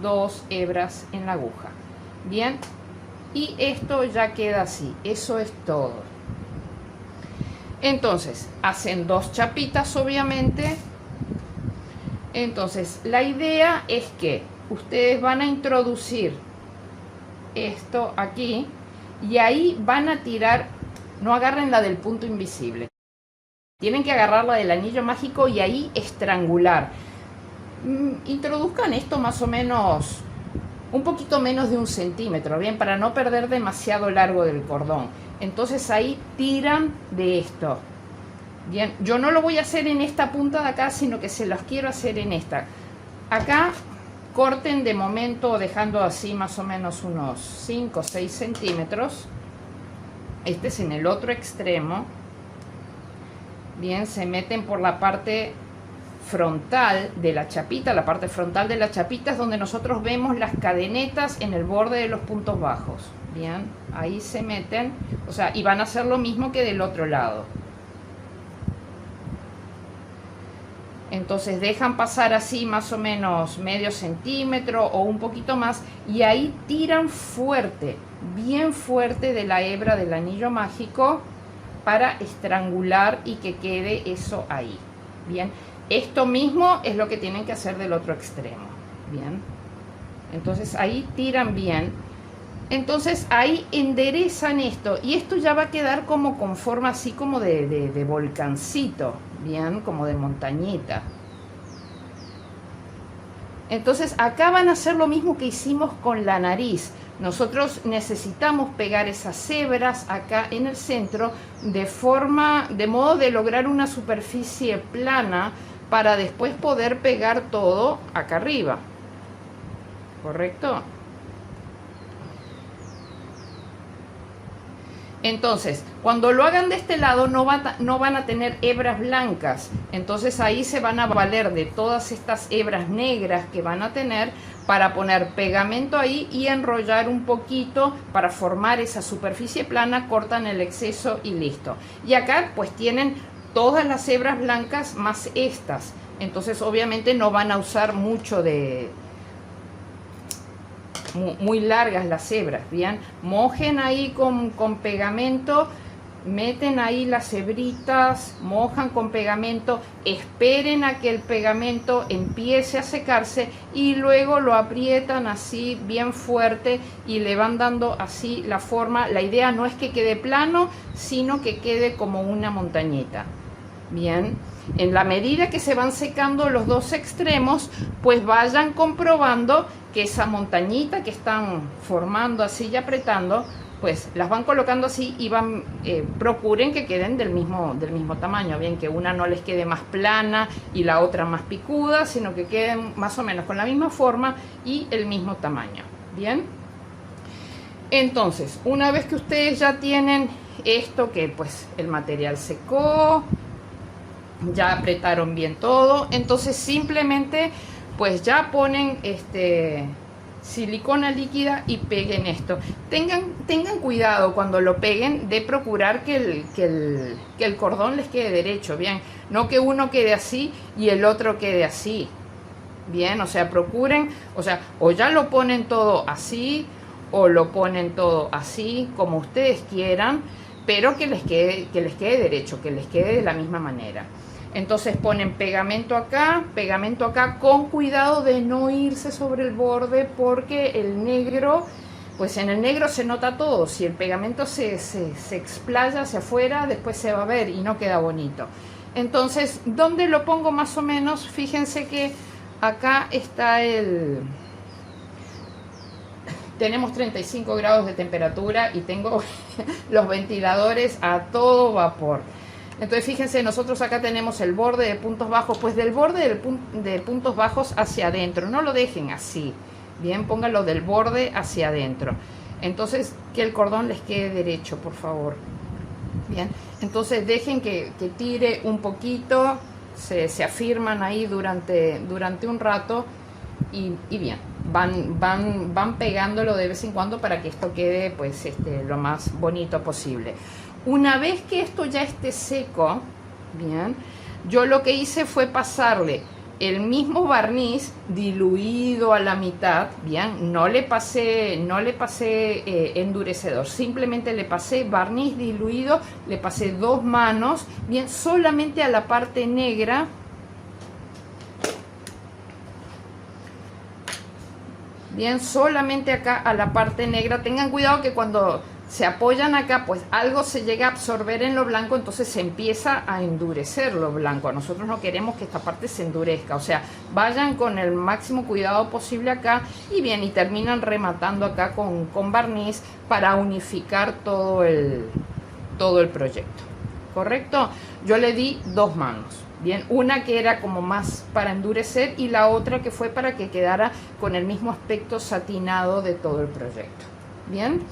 dos hebras en la aguja. Bien, y esto ya queda así, eso es todo. Entonces, hacen dos chapitas obviamente. Entonces, la idea es que ustedes van a introducir esto aquí y ahí van a tirar, no agarren la del punto invisible, tienen que agarrar la del anillo mágico y ahí estrangular. Introduzcan esto más o menos un poquito menos de 1 centímetro, bien, para no perder demasiado largo del cordón. Entonces ahí tiran de esto. Bien, yo no lo voy a hacer en esta punta de acá, sino que se los quiero hacer en esta. Acá corten de momento dejando así más o menos unos 5 o 6 centímetros. Este es en el otro extremo. Bien, se meten por la parte frontal de la chapita. La parte frontal de la chapita es donde nosotros vemos las cadenetas en el borde de los puntos bajos. Bien, ahí se meten, o sea, y van a hacer lo mismo que del otro lado. Entonces dejan pasar así más o menos medio centímetro o un poquito más y ahí tiran fuerte, bien fuerte de la hebra del anillo mágico para estrangular y que quede eso ahí. Bien, esto mismo es lo que tienen que hacer del otro extremo. Bien, entonces ahí tiran bien. Entonces ahí enderezan esto y esto ya va a quedar como con forma así como de volcancito, bien, como de montañita. Entonces acá van a hacer lo mismo que hicimos con la nariz. Nosotros necesitamos pegar esas hebras acá en el centro de modo de lograr una superficie plana para después poder pegar todo acá arriba. ¿Correcto? Entonces, cuando lo hagan de este lado no van a tener hebras blancas. Entonces ahí se van a valer de todas estas hebras negras que van a tener para poner pegamento ahí y enrollar un poquito para formar esa superficie plana, cortan el exceso y listo. Y acá pues tienen todas las hebras blancas más estas. Entonces obviamente no van a usar mucho muy largas las hebras, bien, mojen ahí con pegamento, meten ahí las hebritas, mojan con pegamento, esperen a que el pegamento empiece a secarse y luego lo aprietan así bien fuerte y le van dando así la forma. La idea no es que quede plano, sino que quede como una montañita. Bien, en la medida que se van secando los dos extremos, pues vayan comprobando que esa montañita que están formando así y apretando, pues las van colocando así y van, procuren que queden del mismo tamaño, bien, que una no les quede más plana y la otra más picuda, sino que queden más o menos con la misma forma y el mismo tamaño, bien. Entonces, una vez que ustedes ya tienen esto, que pues el material secó, ya apretaron bien todo, entonces simplemente pues ya ponen silicona líquida y peguen esto. Tengan cuidado cuando lo peguen de procurar que el cordón les quede derecho, bien, no que uno quede así y el otro quede así, bien, o sea, procuren, o sea, o ya lo ponen todo así o lo ponen todo así, como ustedes quieran, pero que les quede derecho, que les quede de la misma manera. Entonces ponen pegamento acá, con cuidado de no irse sobre el borde, porque el negro, pues en el negro se nota todo. Si el pegamento se explaya hacia afuera, después se va a ver y no queda bonito. Entonces, ¿dónde lo pongo más o menos? Fíjense que acá está tenemos 35 grados de temperatura y tengo los ventiladores a todo vapor. Entonces fíjense, nosotros acá tenemos el borde de puntos bajos, pues del borde de puntos bajos hacia adentro, no lo dejen así, bien, pónganlo del borde hacia adentro. Entonces que el cordón les quede derecho, por favor. Bien, entonces dejen que tire un poquito, se afirman ahí durante un rato y bien, van pegándolo de vez en cuando para que esto quede pues lo más bonito posible. Una vez que esto ya esté seco, bien, yo lo que hice fue pasarle el mismo barniz diluido a la mitad, bien, no le pasé endurecedor, simplemente le pasé barniz diluido, le pasé 2 manos, bien, solamente a la parte negra. Bien, solamente acá a la parte negra. Tengan cuidado que cuando se apoyan acá, pues algo se llega a absorber en lo blanco, entonces se empieza a endurecer lo blanco. Nosotros no queremos que esta parte se endurezca, o sea, vayan con el máximo cuidado posible acá y bien, y terminan rematando acá con barniz para unificar todo el proyecto, ¿correcto? Yo le di 2 manos. Bien, una que era como más para endurecer y la otra que fue para que quedara con el mismo aspecto satinado de todo el proyecto. Bien,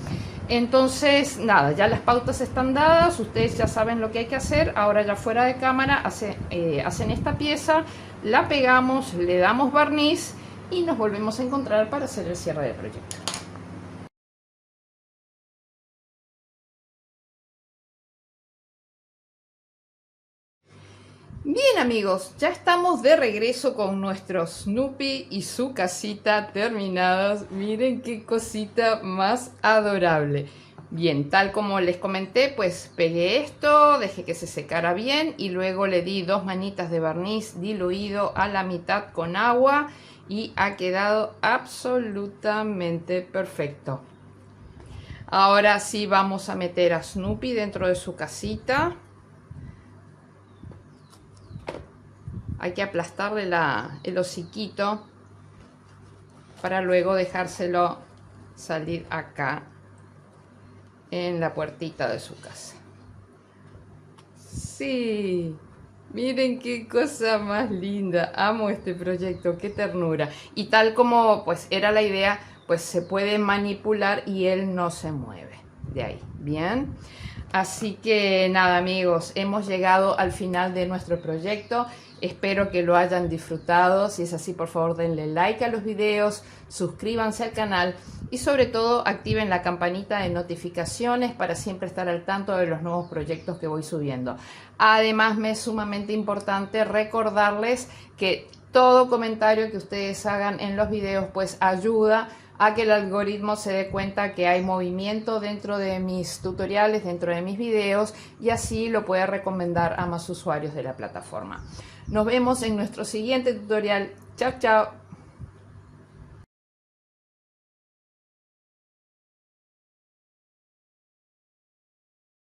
entonces nada, ya las pautas están dadas, ustedes ya saben lo que hay que hacer. Ahora ya fuera de cámara hacen esta pieza, la pegamos, le damos barniz y nos volvemos a encontrar para hacer el cierre del proyecto. Bien amigos, ya estamos de regreso con nuestro Snoopy y su casita terminados. Miren qué cosita más adorable. Bien, tal como les comenté, pues pegué esto, dejé que se secara bien y luego le di 2 manitas de barniz diluido a la mitad con agua y ha quedado absolutamente perfecto. Ahora sí vamos a meter a Snoopy dentro de su casita. Hay que aplastarle el hociquito para luego dejárselo salir acá en la puertita de su casa. Sí, miren qué cosa más linda. Amo este proyecto, qué ternura. Y tal como pues era la idea, pues se puede manipular y él no se mueve de ahí. Bien. Así que nada amigos, hemos llegado al final de nuestro proyecto. Espero que lo hayan disfrutado. Si es así, por favor denle like a los videos, suscríbanse al canal y sobre todo activen la campanita de notificaciones para siempre estar al tanto de los nuevos proyectos que voy subiendo. Además, me es sumamente importante recordarles que todo comentario que ustedes hagan en los videos pues ayuda a que el algoritmo se dé cuenta que hay movimiento dentro de mis tutoriales, dentro de mis videos, y así lo puede recomendar a más usuarios de la plataforma. Nos vemos en nuestro siguiente tutorial. Chao, chao.